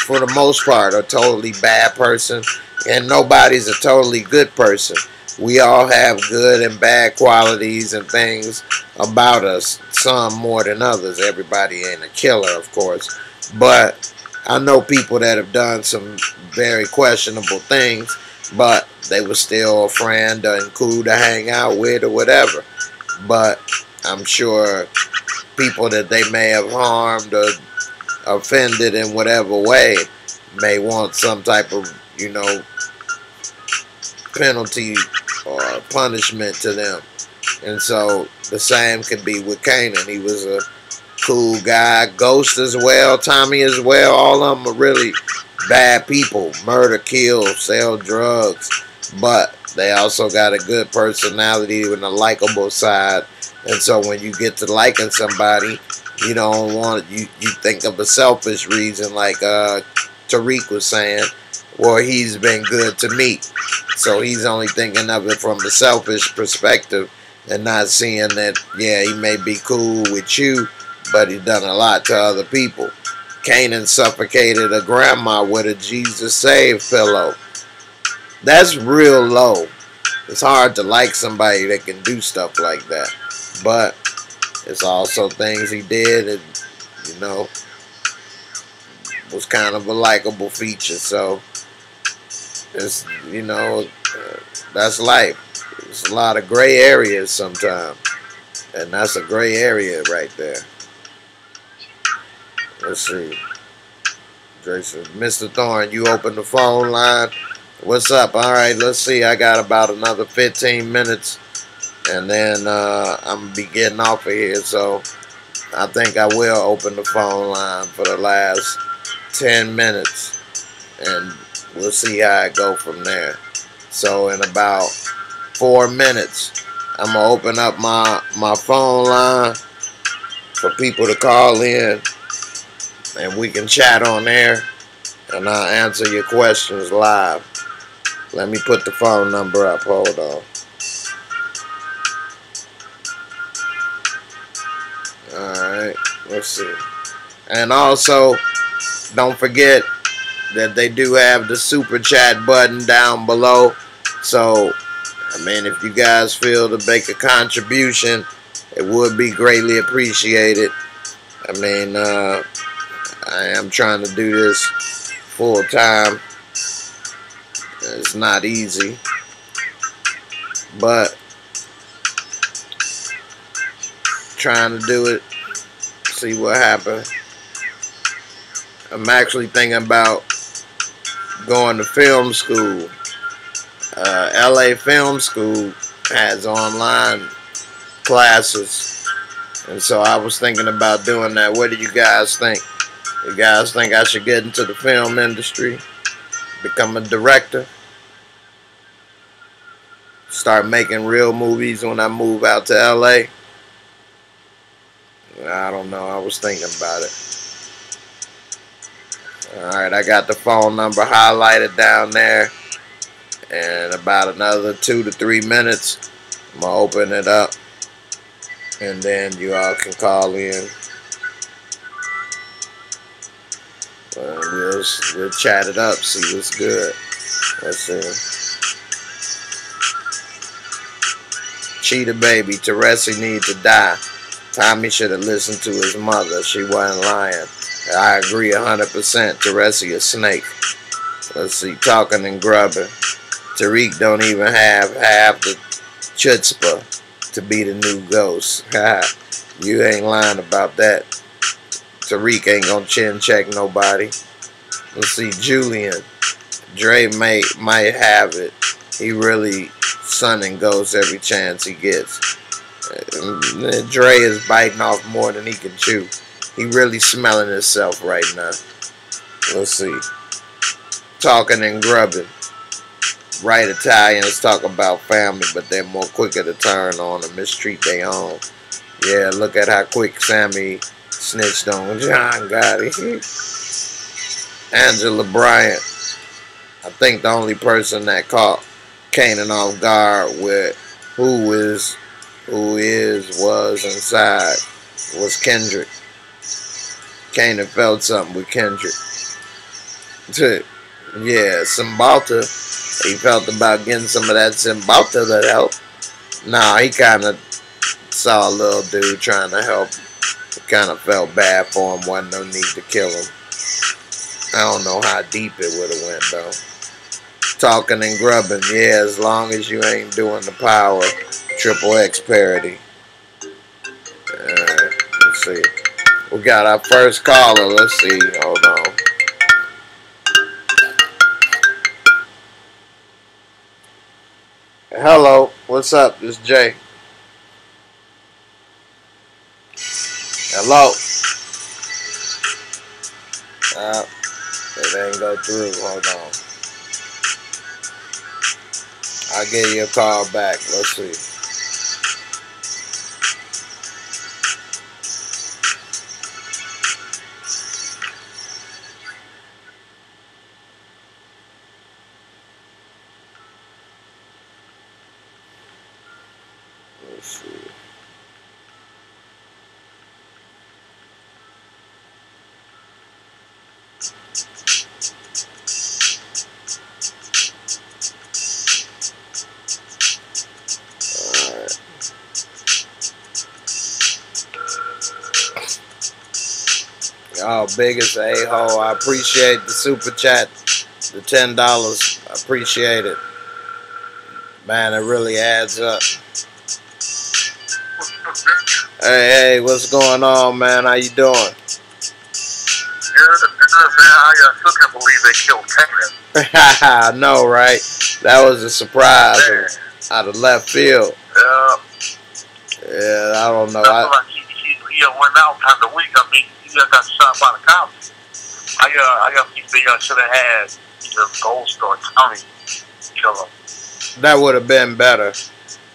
for the most part, a totally bad person. And nobody's a totally good person. We all have good and bad qualities and things about us. Some more than others. Everybody ain't a killer, of course. But I know people that have done some very questionable things, but they were still a friend and cool to hang out with or whatever. But I'm sure people that they may have harmed or offended in whatever way may want some type of, penalty or punishment to them. And so the same could be with Kanan. He was a cool guy. Ghost as well. Tommy as well. All of them are really bad people, murder, kill, sell drugs, but they also got a good personality and a likable side. And so when you get to liking somebody, you don't want you think of a selfish reason, like Tariq was saying, well, he's been good to me. So he's only thinking of it from a selfish perspective and not seeing that, yeah, he may be cool with you, but he's done a lot to other people. Canaan suffocated a grandma with a Jesus Save pillow. That's real low. It's hard to like somebody that can do stuff like that. But it's also things he did and, you know, was kind of a likable feature. So, it's, you know, that's life. There's a lot of gray areas sometimes. And that's a gray area right there. Let's see. Jason, Mr. Thorne, you open the phone line. What's up? All right, let's see. I got about another 15 minutes. And then I'm going to be getting off of here. So I think I will open the phone line for the last 10 minutes. And we'll see how it go from there. So in about 4 minutes, I'm going to open up my phone line for people to call in. And we can chat on there. And I'll answer your questions live. Let me put the phone number up. Hold on. Alright, let's see. And also, don't forget that they do have the super chat button down below. So, I mean, if you guys feel to make a contribution, it would be greatly appreciated. I mean, I am trying to do this full time. It's not easy. But trying to do it, see what happens. I'm actually thinking about going to film school. LA Film School has online classes, and so I was thinking about doing that. What do you guys think? You guys think I should get into the film industry, become a director, start making real movies when I move out to LA? I don't know. I was thinking about it. Alright, I got the phone number highlighted down there. And about another 2 to 3 minutes, I'm going to open it up. And then you all can call in. We'll chat it up, see what's good. Let's see. Cheetah Baby, Teresi need to die. Tommy should have listened to his mother. She wasn't lying. I agree 100%. Teresi a snake. Let's see. Talking and grubbing. Tariq don't even have half the chutzpah to be the new ghost. You ain't lying about that. Tariq ain't gonna chin check nobody. Let's see. Julian. Dre might have it. He really sunning ghosts every chance he gets. Dre is biting off more than he can chew. He really smelling himself right now. Let's see. Talking and grubbing. Right Italians talk about family, but they're more quicker to turn on and mistreat their own. Yeah, look at how quick Sammy snitched on John Gotti. Angela Bryant. I think the only person that caught Kanan off guard with who was inside was Kendrick. Kanan felt something with Kendrick. Yeah, Cymbalta. He felt about getting some of that Cymbalta that helped. Nah, he kind of saw a little dude trying to help. He kind of felt bad for him. Wasn't no need to kill him. I don't know how deep it would have went though. Talking and grubbing. Yeah, as long as you ain't doing the power. Triple X parody. Alright, let's see. We got our first caller. Let's see. Hold on. Hello. What's up? This is Jay. Hello. It ain't go through. Hold on. I'll give you a call back. Let's see. Let's see. Y'all biggest a-hole. I appreciate the super chat, the $10. I appreciate it. Man, it really adds up. Hey, what's going on, man? How you doing? Good, man. I still can't believe they killed Cannon. I know, right? That was a surprise out of left field. Yeah, I don't know. I feel like he went out kind of weak. I mean, he got shot by the cops. I think they should have had either Ghost or Tommy kill him. That would have been better.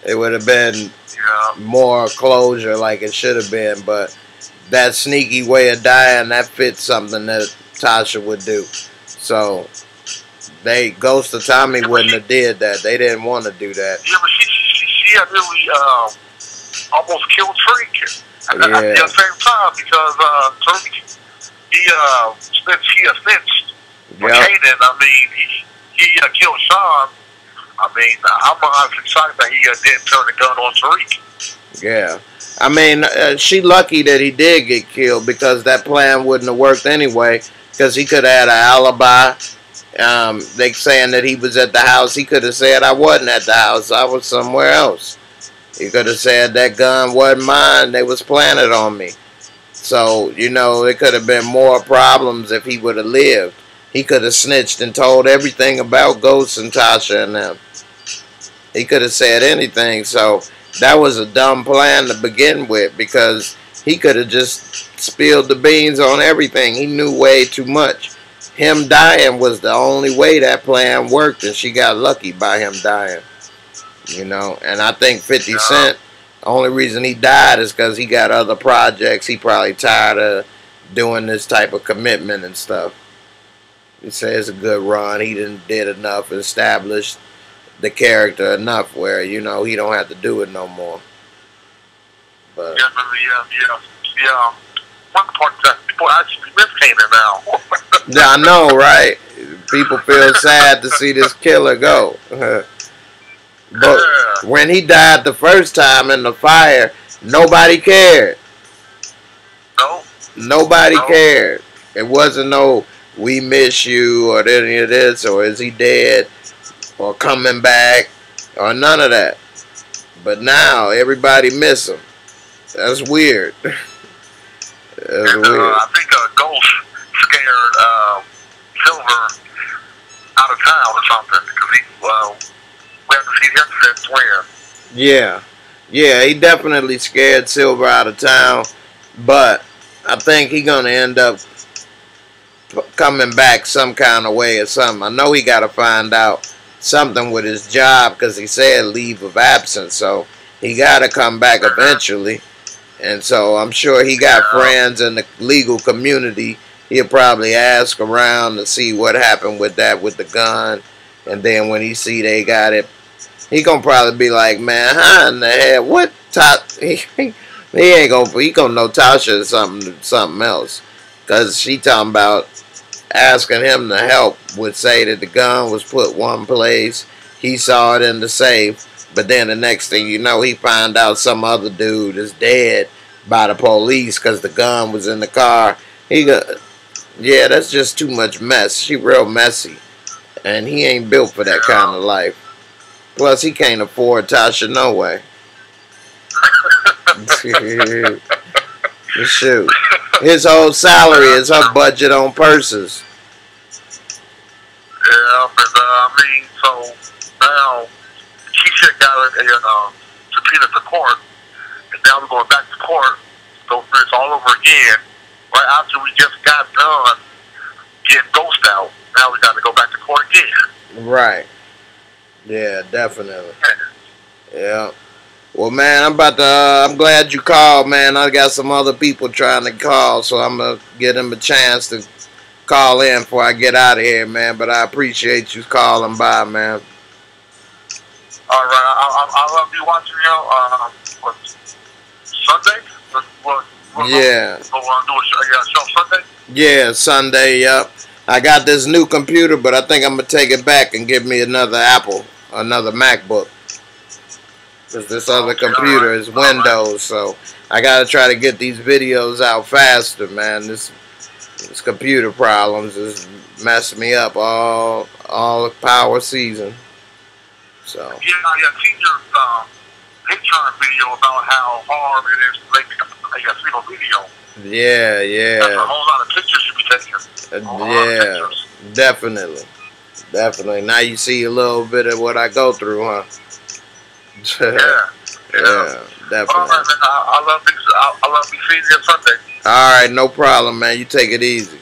It would have been more closure like it should have been, but that sneaky way of dying, that fits something that Tasha would do. So Ghost or Tommy wouldn't have did that. They didn't want to do that. Yeah, but she had really almost killed Tariq at the same time because Tariq he snitched for Kanan. I mean, he killed Sean. I mean, I'm excited that he didn't turn the gun on Tariq. Yeah. I mean, she lucky that he did get killed because that plan wouldn't have worked anyway because he could have had an alibi. They saying that he was at the house. He could have said, I wasn't at the house. I was somewhere else. He could have said that gun wasn't mine. They was planted on me. So, you know, it could have been more problems if he would have lived. He could have snitched and told everything about Ghost and Tasha and them. He could have said anything. So that was a dumb plan to begin with because he could have just spilled the beans on everything. He knew way too much. Him dying was the only way that plan worked, and she got lucky by him dying. You know, and I think 50 Cent, the only reason he died is because he got other projects. He probably tired of doing this type of commitment and stuff. He says it's a good run. He did enough, established the character enough where, you know, he don't have to do it no more. But yeah. One part that people actually miss Kanan now. yeah, I know, right? People feel sad to see this killer go. But when he died the first time in the fire, nobody cared. Nobody cared. It wasn't no, we miss you, or any of this, or is he dead, or coming back, or none of that. But now, everybody miss him. That's weird. That's weird. I think Ghost scared Silver out of town or something, because we have to see him since where. Yeah, he definitely scared Silver out of town, but I think he's going to end up coming back some kind of way or something. I know he got to find out something with his job because he said leave of absence, so he got to come back eventually. And so I'm sure he got friends in the legal community. He'll probably ask around to see what happened with that with the gun, and then when he see they got it, he gonna probably be like, man, how in the hell? What? He ain't gonna. He gonna know Tasha is something else, cause she talking about asking him to help. Would say that the gun was put one place. He saw it in the safe, but then the next thing you know, he find out some other dude is dead by the police cause the gun was in the car. Yeah, that's just too much mess. She real messy, and he ain't built for that kind of life. Plus, he can't afford Tasha no way. Shoot. His whole salary is her budget on purses. Yeah, but I mean, so now Keisha got a subpoena to court, and now we're going back to court, go through this all over again, right after we just got done getting Ghost out. now we got to go back to court again. Right. Yeah, definitely. Yeah. Well, man, I'm glad you called, man. I got some other people trying to call, so I'm gonna give them a chance to call in before I get out of here, man. But I appreciate you calling by, man. All right, I'll be watching you. Sunday? Yeah. So we'll do a show Sunday? Yeah, Sunday, yep. I got this new computer, but I think I'm going to take it back and give me another another MacBook. Because this other computer is Windows, so I got to try to get these videos out faster, man. This computer problems is messing me up all power season. So. Yeah, I've seen your picture video about how hard it is to make a single video. Yeah, yeah. That's a whole lot of pictures you be taking. Yeah, definitely. Now you see a little bit of what I go through, huh? Yeah, definitely. All right, man. I love you seeing you Sunday. All right, no problem, man. You take it easy.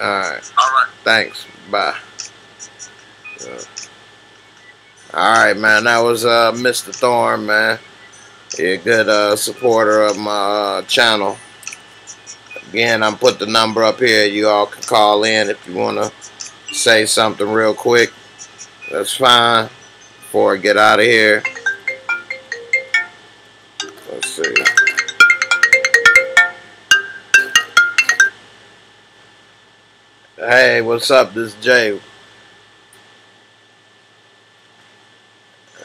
All right. All right. Thanks. Bye. Yeah. All right, man. That was Mr. Thorne, man. You're a good supporter of my channel. Again, I'm put the number up here. You all can call in if you want to say something real quick. That's fine. Before I get out of here. Let's see. Hey, what's up? This is Jay.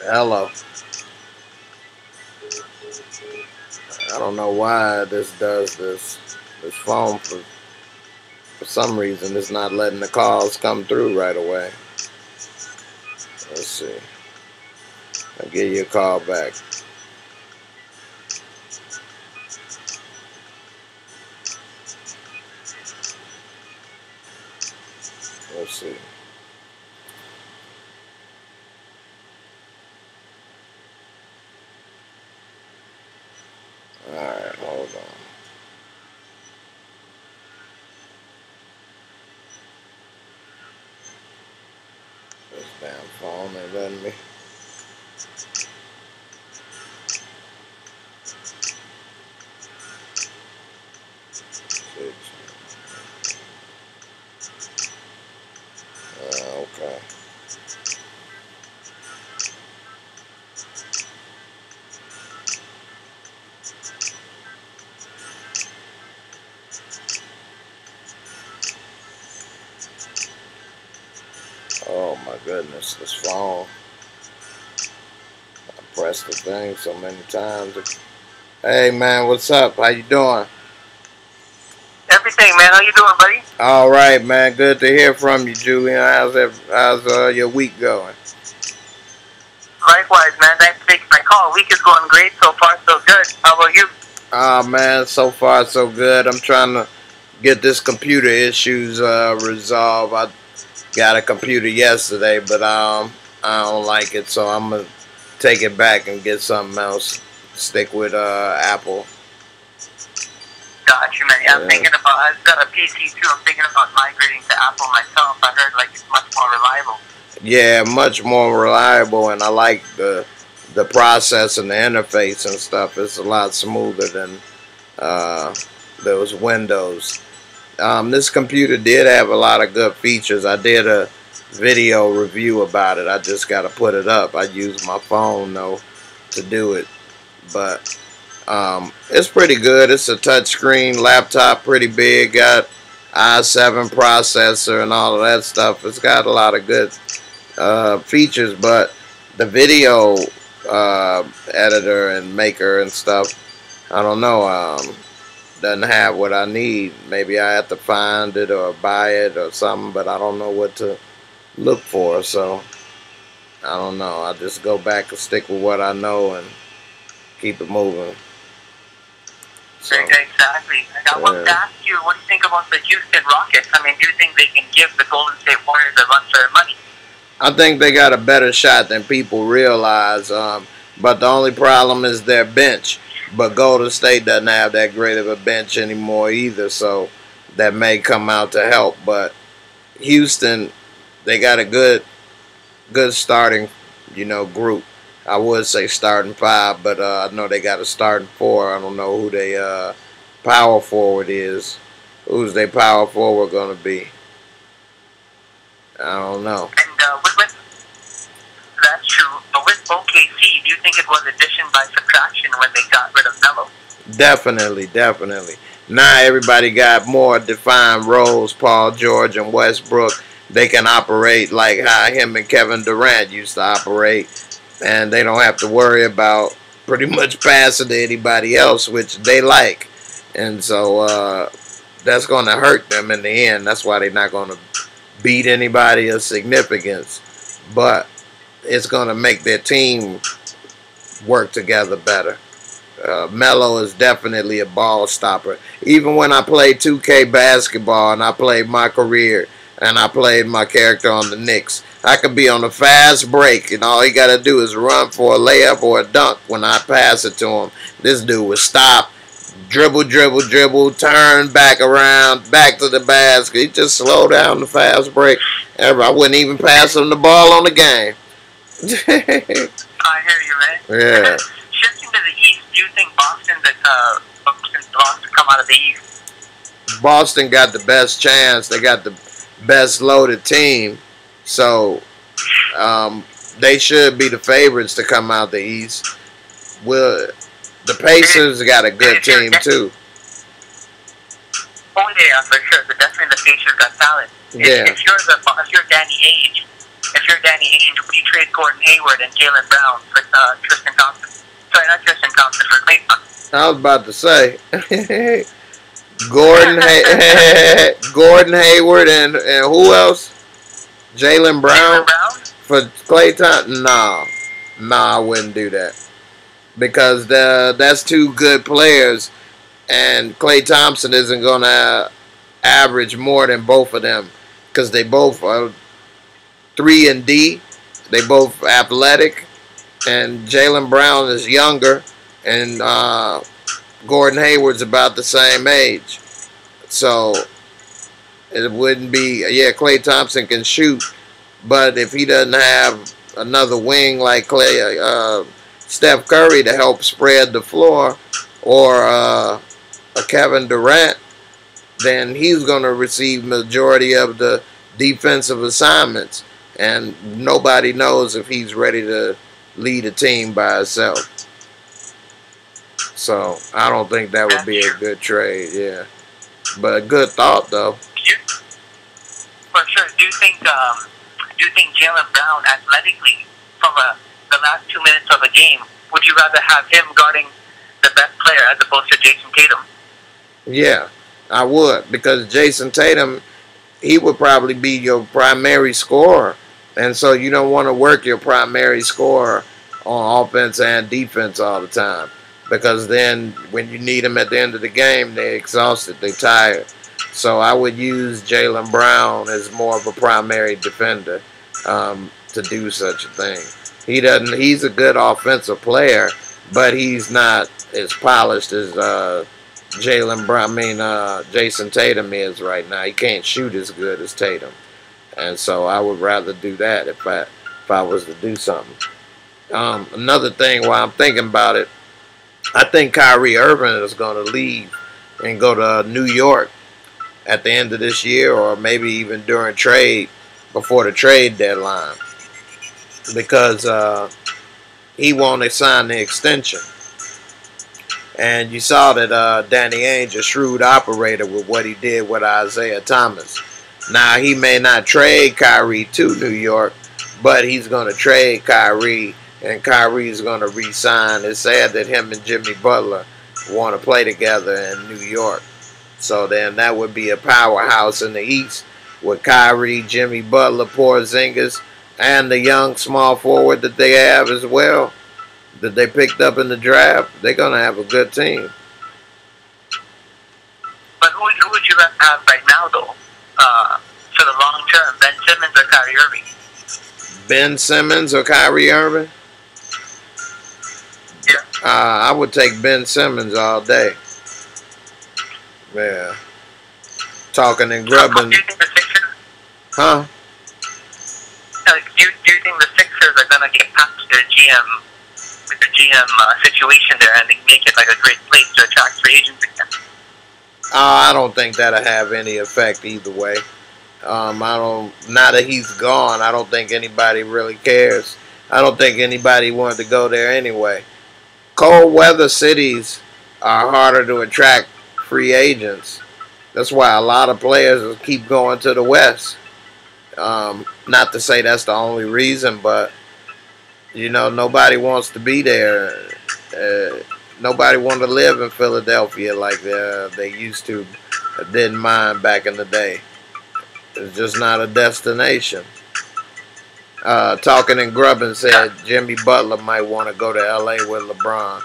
Hello. I don't know why this does this. This phone, for some reason, it's not letting the calls come through right away. Let's see. I'll give you a call back. Let's see. Alright, hold on. This damn phone ain't letting me. Okay. Oh my goodness, this phone. I pressed the thing so many times. Hey man, what's up? How you doing? Everything, man. How you doing, buddy? All right, man. Good to hear from you, Julian. How's your week going? Likewise, man. Thanks for taking my call. Week is going great so far, so good. How about you? Man, so far so good. I'm trying to get this computer issues resolved. I got a computer yesterday, but I don't like it, so I'm gonna take it back and get something else. Stick with Apple. Got you, man. Yeah, I'm thinking about. I've got a PC too. I'm thinking about migrating to Apple myself. I heard like it's much more reliable. Yeah, much more reliable, and I like the process and the interface and stuff. It's a lot smoother than those Windows. This computer did have a lot of good features. I did a video review about it. I just got to put it up. I use my phone though to do it, but it's pretty good. It's a touchscreen laptop, pretty big. Got i7 processor and all of that stuff. It's got a lot of good features, but the video editor and maker and stuff, I don't know, doesn't have what I need. Maybe I have to find it or buy it or something, but I don't know what to look for, so I don't know. I just go back and stick with what I know and keep it moving. So, exactly. I wanted to ask you, what do you think about the Houston Rockets? I mean, do you think they can give the Golden State Warriors a run for their money? I think they got a better shot than people realize, but the only problem is their bench. But Golden State doesn't have that great of a bench anymore either, so that may come out to help. But Houston, they got a good starting, group. I would say starting five, but I know they got a starting four. I don't know who they power forward is. Who's their power forward gonna be? I don't know. And that's true. But with OKC, do you think it was addition by subtraction when they got rid of Melo? Definitely. Now everybody got more defined roles. Paul George and Westbrook, they can operate like how him and Kevin Durant used to operate, and they don't have to worry about pretty much passing to anybody else, which they like. And so that's going to hurt them in the end. That's why they're not going to beat anybody of significance, but it's going to make their team work together better. Melo is definitely a ball stopper. Even when I played 2K basketball and I played my career and I played my character on the Knicks, I could be on a fast break and all he got to do is run for a layup or a dunk when I pass it to him. This dude would stop, dribble, turn back around, back to the basket. He just slow down the fast break. I wouldn't even pass him the ball on the game. I hear you, man. Yeah. Shifting to the East, do you think Boston's lost to come out of the East? Boston got the best chance. They got the best loaded team. So they should be the favorites to come out the East. The Pacers got a good team too. Oh yeah, for sure. Definitely the Pacers got talent. Yeah. If you're Danny Ainge, would you trade Gordon Hayward and Jaylen Brown for Tristan Thompson? Sorry, not Tristan Thompson, for Klay Thompson. I was about to say Gordon Hayward and who else? Jaylen Brown for Klay Thompson? Nah, I wouldn't do that because that's two good players, and Klay Thompson isn't gonna average more than both of them because they both are 3 and D. They both athletic, and Jaylen Brown is younger, and Gordon Hayward's about the same age. So it wouldn't be, Klay Thompson can shoot, but if he doesn't have another wing like Steph Curry to help spread the floor, or a Kevin Durant, then he's going to receive majority of the defensive assignments, and nobody knows if he's ready to lead a team by himself. So I don't think that would be a good trade, yeah. But a good thought though. For sure. Do you think Jaylen Brown athletically, from the last 2 minutes of a game, would you rather have him guarding the best player as opposed to Jason Tatum? Yeah, I would, because Jason Tatum, he would probably be your primary scorer. And so you don't want to work your primary scorer on offense and defense all the time, because then when you need them at the end of the game, they're exhausted, they're tired. So I would use Jaylen Brown as more of a primary defender to do such a thing. He's a good offensive player, but he's not as polished as Jason Tatum is right now. He can't shoot as good as Tatum. And so I would rather do that if I was to do something. Another thing while I'm thinking about it, I think Kyrie Irving is going to leave and go to New York at the end of this year, or maybe even during trade, before the trade deadline, because he won't sign the extension. And you saw that Danny Ainge, a shrewd operator with what he did with Isaiah Thomas. Now, he may not trade Kyrie to New York, but he's going to trade Kyrie, and Kyrie's going to re-sign. It's sad that him and Jimmy Butler want to play together in New York. So then that would be a powerhouse in the East with Kyrie, Jimmy Butler, Porzingis, and the young small forward that they have as well, that they picked up in the draft. They're going to have a good team. But who would you rather have right now, though, for the long term, Ben Simmons or Kyrie Irving? Ben Simmons or Kyrie Irving? Yeah. I would take Ben Simmons all day. Yeah. Talking and grubbing. Huh? Do you think the Sixers are gonna get past their GM with the GM situation there, and they make it like a great place to attract free agents again? I don't think that'll have any effect either way. I don't. Now that he's gone, I don't think anybody really cares. I don't think anybody wanted to go there anyway. Cold weather cities are harder to attract free agents. That's why a lot of players keep going to the West. Not to say that's the only reason, but you know, nobody wants to be there. Nobody wanted to live in Philadelphia like they used to. Didn't mind back in the day. It's just not a destination. Talking and Grubbin said Jimmy Butler might want to go to LA with LeBron.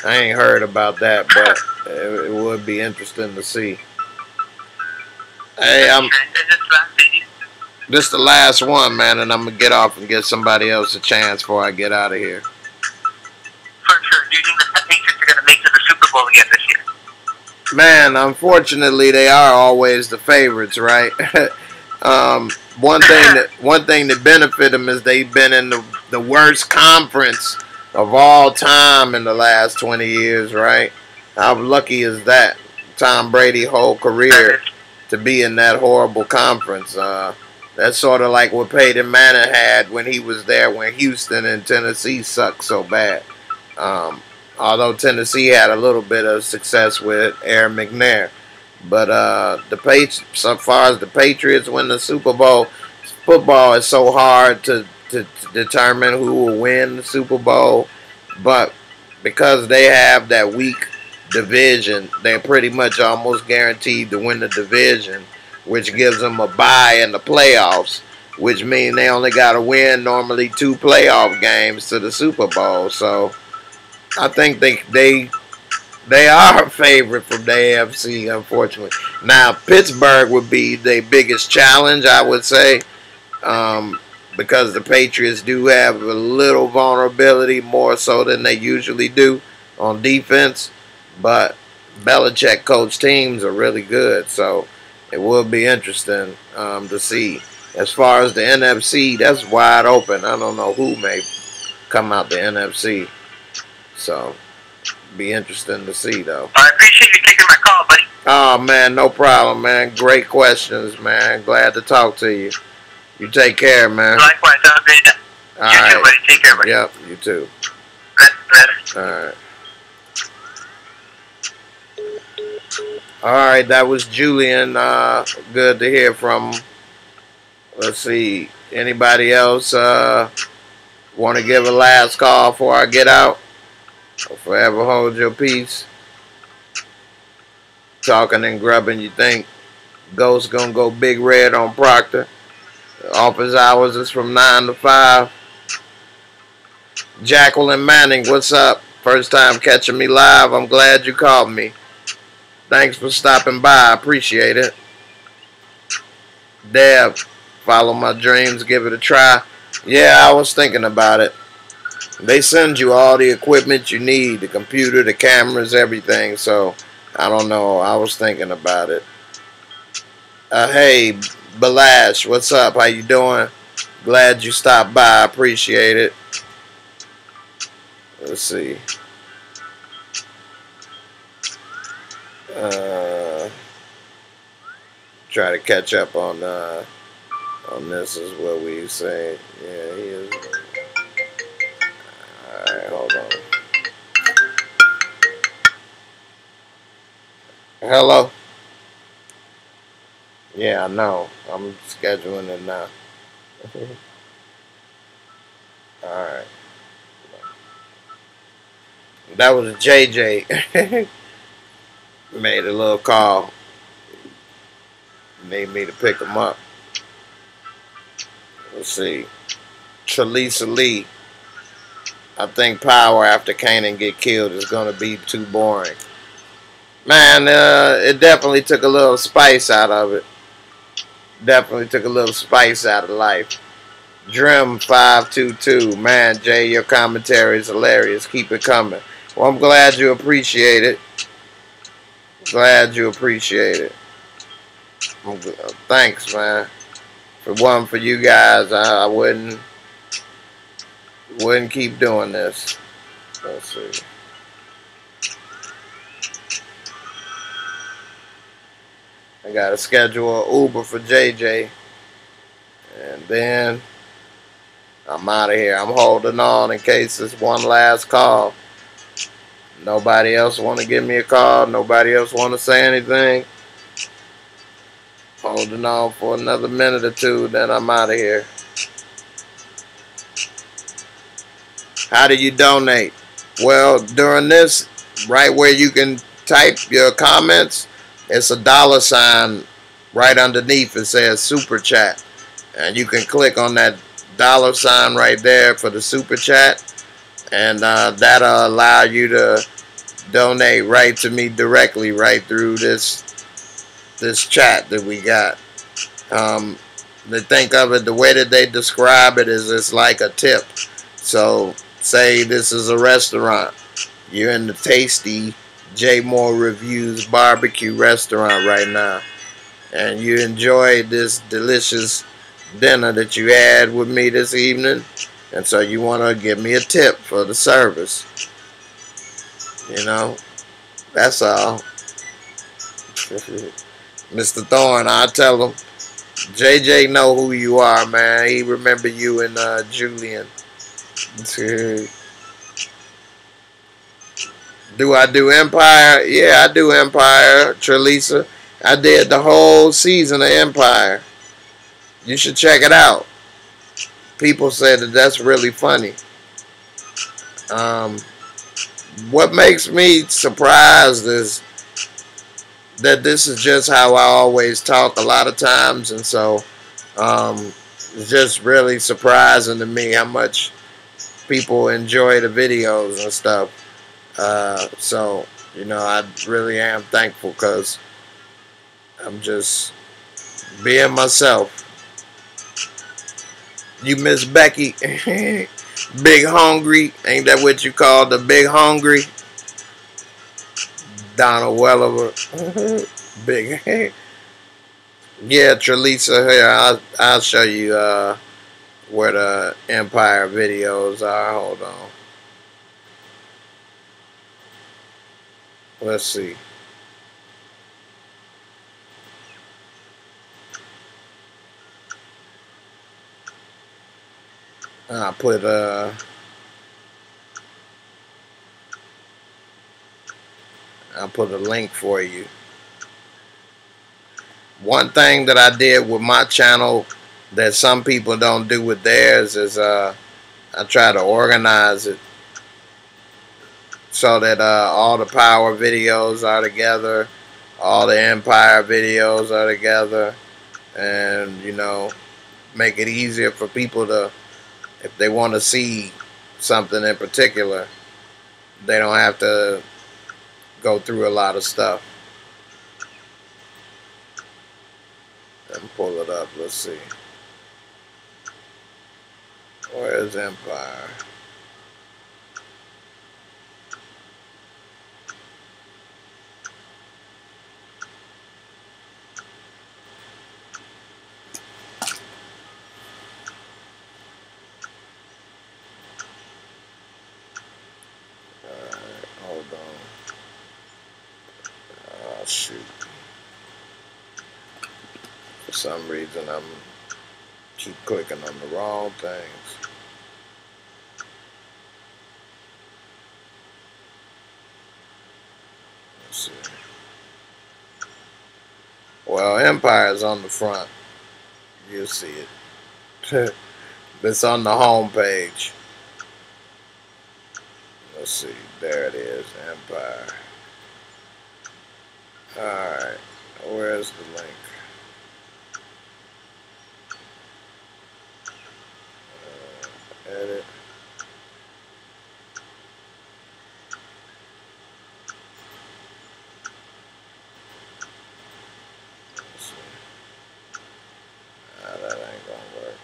I ain't heard about that, but it would be interesting to see. Hey, this is the last one, man, and I'm gonna get off and give somebody else a chance before I get out of here. For sure. Do you think the Patriots are gonna make it to the Super Bowl again this year? Man, unfortunately, they are always the favorites, right? One thing that benefit them is they've been in the worst conference of all time in the last 20 years, right? How lucky is that? Tom Brady's whole career to be in that horrible conference. That's sort of like what Peyton Manning had when he was there when Houston and Tennessee sucked so bad. Although Tennessee had a little bit of success with Aaron McNair. But so far as the Patriots win the Super Bowl, football is so hard to determine who will win the Super Bowl. But because they have that weak division, they're pretty much almost guaranteed to win the division, which gives them a bye in the playoffs, which means they only got to win normally 2 playoff games to the Super Bowl. So I think they are a favorite from the AFC, unfortunately. Now, Pittsburgh would be their biggest challenge, I would say, because the Patriots do have a little vulnerability, more so than they usually do on defense. But Belichick coach teams are really good, so it will be interesting to see. As far as the NFC, that's wide open. I don't know who may come out the NFC. So, be interesting to see, though. I appreciate you taking my call, buddy. Oh, man, no problem, man. Great questions, man. Glad to talk to you. You take care, man. Likewise. Have a great day. You too, buddy. Take care, buddy. Yep, you too. Later. All right. All right, that was Julian. Good to hear from. Let's see. Anybody else want to give a last call before I get out? Or forever hold your peace. Talking and Grubbing, you think Ghost gonna go big red on Proctor? Office hours is from 9 to 5. Jacqueline Manning, what's up? First time catching me live. I'm glad you called me. Thanks for stopping by. I appreciate it. Deb, follow my dreams. Give it a try. Yeah, I was thinking about it. They send you all the equipment you need. The computer, the cameras, everything. So, I don't know. I was thinking about it. Hey, Balash, what's up? How you doing? Glad you stopped by. I appreciate it. Let's see. Try to catch up on this is what we say. Yeah, he is. Alright, hold on. Hello? Yeah, I know. I'm scheduling it now. Alright. That was JJ. Made a little call. Need me to pick him up. Let's see. Trelisa Lee. I think power after Kanan get killed is going to be too boring. Man, it definitely took a little spice out of it. Definitely took a little spice out of life. Drim522. Man, Jay, your commentary is hilarious. Keep it coming. Well, I'm glad you appreciate it. Glad you appreciate it. Thanks, man. If it wasn't for you guys, I wouldn't keep doing this. Let's see. I gotta schedule an Uber for JJ, and then I'm out of here. I'm holding on in case it's one last call. Nobody else want to give me a call. Nobody else want to say anything. Holding on for another minute or two, then I'm out of here. How do you donate? Well, during this, right where you can type your comments, it's a $sign right underneath. It says Super Chat. And you can click on that $sign right there for the Super Chat. And that'll allow you to donate right to me directly right through this chat that we got. They think of it, the way that they describe it is it's like a tip. So say this is a restaurant. You're in the tasty Jaymoorereviews barbecue restaurant right now, and you enjoyed this delicious dinner that you had with me this evening, and so you want to give me a tip for the service. You know, that's all. Mr. Thorne, I tell him, JJ know who you are, man. He remember you and Julian. Do I do Empire? Yeah, I do Empire, Trelisa. I did the whole season of Empire. You should check it out. People say that that's really funny. What makes me surprised is that this is just how I always talk a lot of times, and so it's just really surprising to me how much people enjoy the videos and stuff. So, you know, I really am thankful because I'm just being myself. You miss Becky? Big Hungry? Ain't that what you call the Big Hungry? Donald Welliver. Big. Yeah, Trelisa, here, I'll show you where the Empire videos are. Hold on. Let's see. I'll put a link for you. One thing that I did with my channel that some people don't do with theirs is I try to organize it so that all the Power videos are together, all the Empire videos are together, and, you know, make it easier for people to, if they want to see something in particular, they don't have to go through a lot of stuff. And pull it up, let's see. Where's Empire? Hold on. Oh, shoot. For some reason, I'm keep clicking on the wrong things. Let's see. Well, Empire's on the front. You'll see it. It's on the home page. Let's see. There it is. Empire. Alright. Where's the link? Edit. Let's see. That ain't gonna work.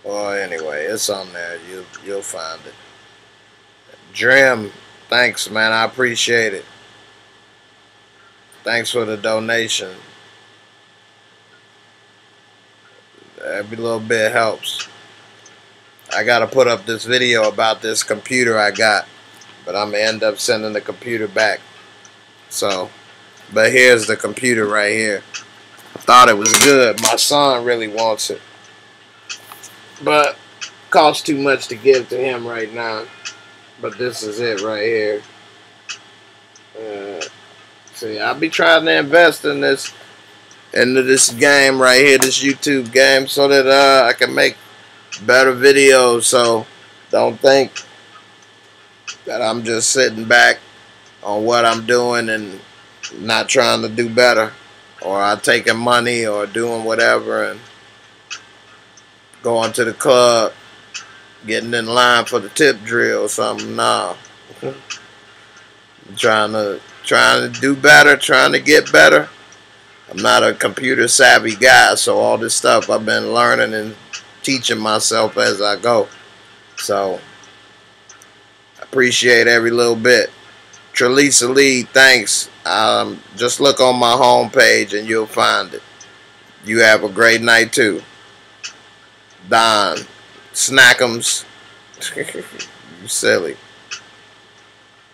Well, anyway, it's on there. You'll find it. Drim, thanks, man. I appreciate it. Thanks for the donation. Every little bit helps. I gotta put up this video about this computer I got, but I'm gonna end up sending the computer back. So, but here's the computer right here. I thought it was good. My son really wants it, but it costs too much to give to him right now. But this is it right here. See, I'll be trying to invest in this, into this game right here, this YouTube game, so that I can make better videos. So don't think that I'm just sitting back on what I'm doing and not trying to do better, or I'm taking money or doing whatever and going to the club, getting in line for the tip drill or something. No. I'm trying to do better, trying to get better. I'm not a computer savvy guy, so all this stuff I've been learning and teaching myself as I go. So I appreciate every little bit. Trelisa Lee, thanks. Just look on my homepage and you'll find it. You have a great night too. Don Snackums. You silly.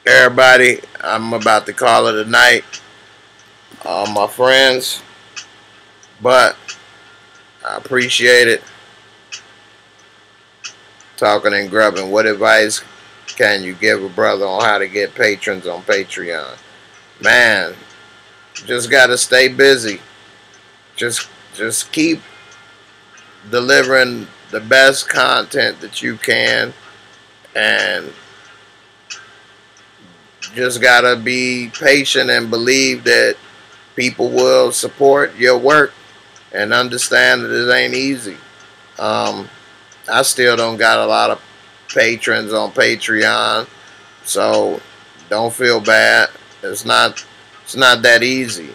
Everybody, I'm about to call it a night. All my friends. But I appreciate it. Talking and grubbing. What advice can you give a brother on how to get patrons on Patreon? Man, just gotta stay busy. Just keep delivering the best content that you can, and just gotta be patient and believe that people will support your work and understand that it ain't easy. I still don't got a lot of patrons on Patreon, so don't feel bad. It's not that easy.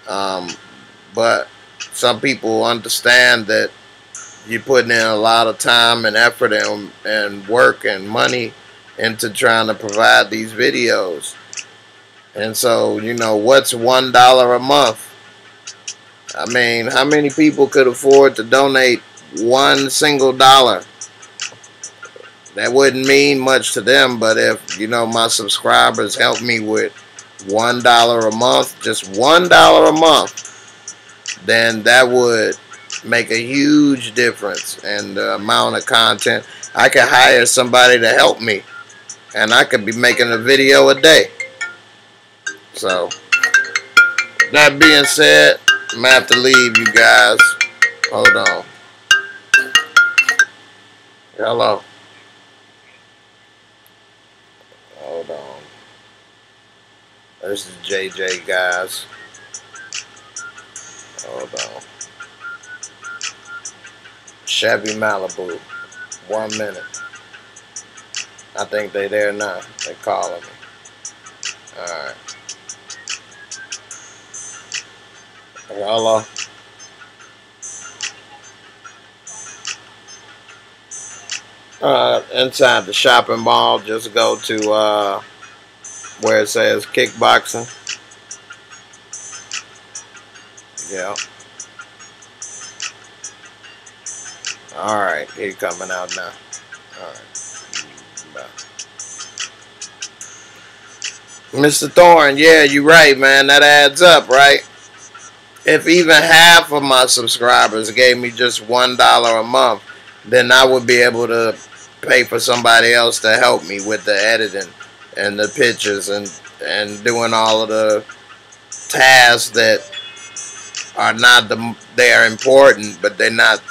But some people understand that you're putting in a lot of time and effort and work and money into trying to provide these videos. And so, you know, what's $1 a month? I mean, how many people could afford to donate one single dollar? That wouldn't mean much to them, but if, you know, my subscribers help me with $1 a month, just $1 a month, then that would make a huge difference in the amount of content. I could hire somebody to help me, and I could be making a video a day. So, that being said, I'm going to have to leave you guys. Hold on. Hello. Hold on. This is JJ, guys. Hold on. Chevy Malibu. 1 minute. I think they there now. They calling me. Alright. Hello. Inside the shopping mall, just go to where it says kickboxing. Yeah. Alright, he's coming out now. Alright. Bye. Mr. Thorne, yeah, you're right, man. That adds up, right? If even half of my subscribers gave me just $1 a month, then I would be able to pay for somebody else to help me with the editing and the pictures and doing all of the tasks that are not they are important, but they're not,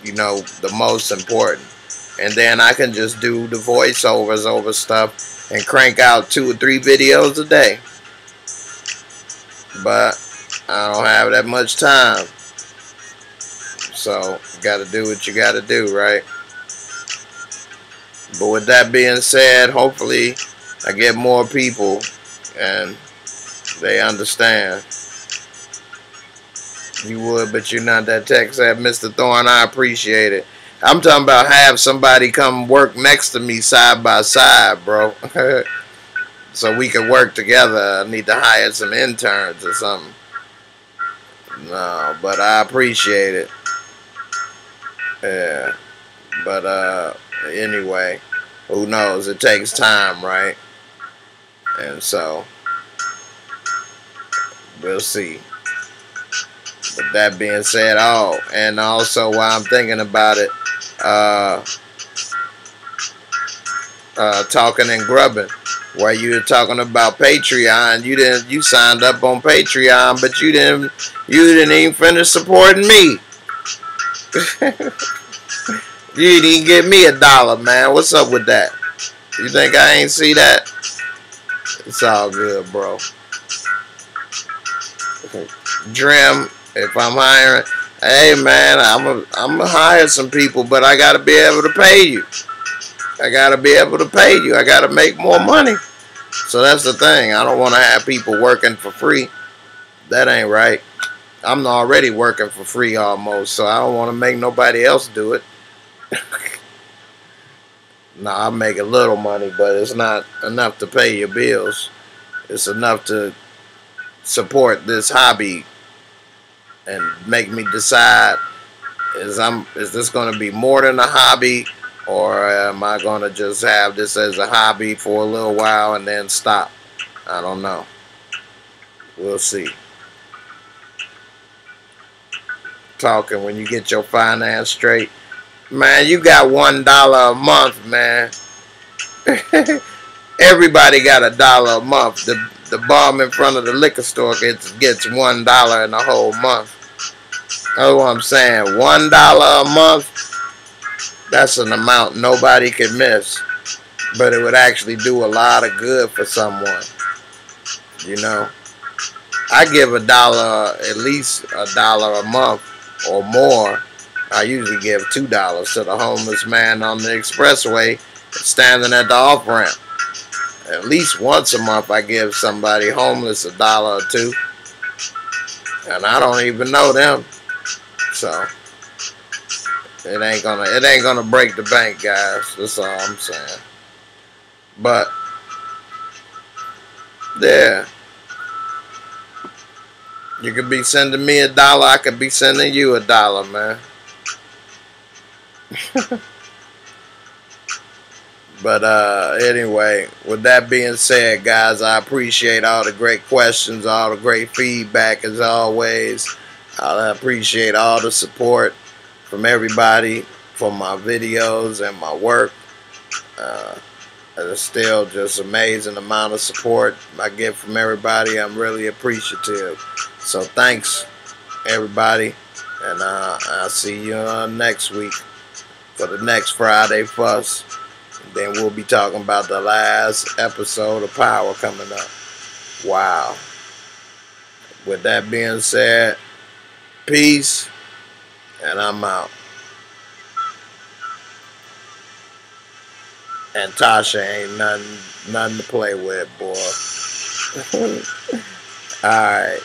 you know, the most important. And then I can just do the voiceovers over stuff and crank out 2 or 3 videos a day. But I don't have that much time. So, you gotta do what you gotta do, right? But with that being said, hopefully I get more people and they understand. You would, but you're not that tech savvy, Mr. Thorne. I appreciate it. I'm talking about have somebody come work next to me side by side, bro. so we can work together. I need to hire some interns or something. No, but I appreciate it. Yeah. But anyway, who knows? It takes time, right? And so we'll see. With that being said, and also while I'm thinking about it, talking and grubbing, where you were talking about Patreon, you signed up on Patreon, but you didn't even finish supporting me. You didn't give me $1, man. What's up with that? You think I ain't see that? It's all good, bro. Drim, if I'm hiring, hey man, I'm gonna hire some people, but I gotta be able to pay you. I gotta be able to pay you. I gotta make more money. So that's the thing. I don't want to have people working for free. That ain't right. I'm already working for free almost, so I don't want to make nobody else do it. No, I make a little money, but it's not enough to pay your bills. It's enough to support this hobby and make me decide, is this going to be more than a hobby, or am I going to just have this as a hobby for a little while and then stop? I don't know. We'll see. Talking when you get your finance straight. Man, you got $1 a month, man. Everybody got $1 a month. The bum in front of the liquor store gets $1 in the whole month. That's what I'm saying. $1 a month, that's an amount nobody can miss. But it would actually do a lot of good for someone. You know? I give $1, at least $1 a month or more. I usually give $2 to the homeless man on the expressway standing at the off-ramp. At least once a month I give somebody homeless $1 or $2. And I don't even know them. So it ain't gonna break the bank, guys. That's all I'm saying. But yeah. You could be sending me $1, I could be sending you $1, man. But anyway, with that being said, guys, I appreciate all the great questions, all the great feedback as always. I appreciate all the support from everybody for my videos and my work. It's still just amazing amount of support I get from everybody. I'm really appreciative. So thanks, everybody. And I'll see you next week for the next Friday Fuss. And then we'll be talking about the last episode of Power coming up. Wow. With that being said, peace, and I'm out. And Tasha ain't nothing to play with, boy. Alright.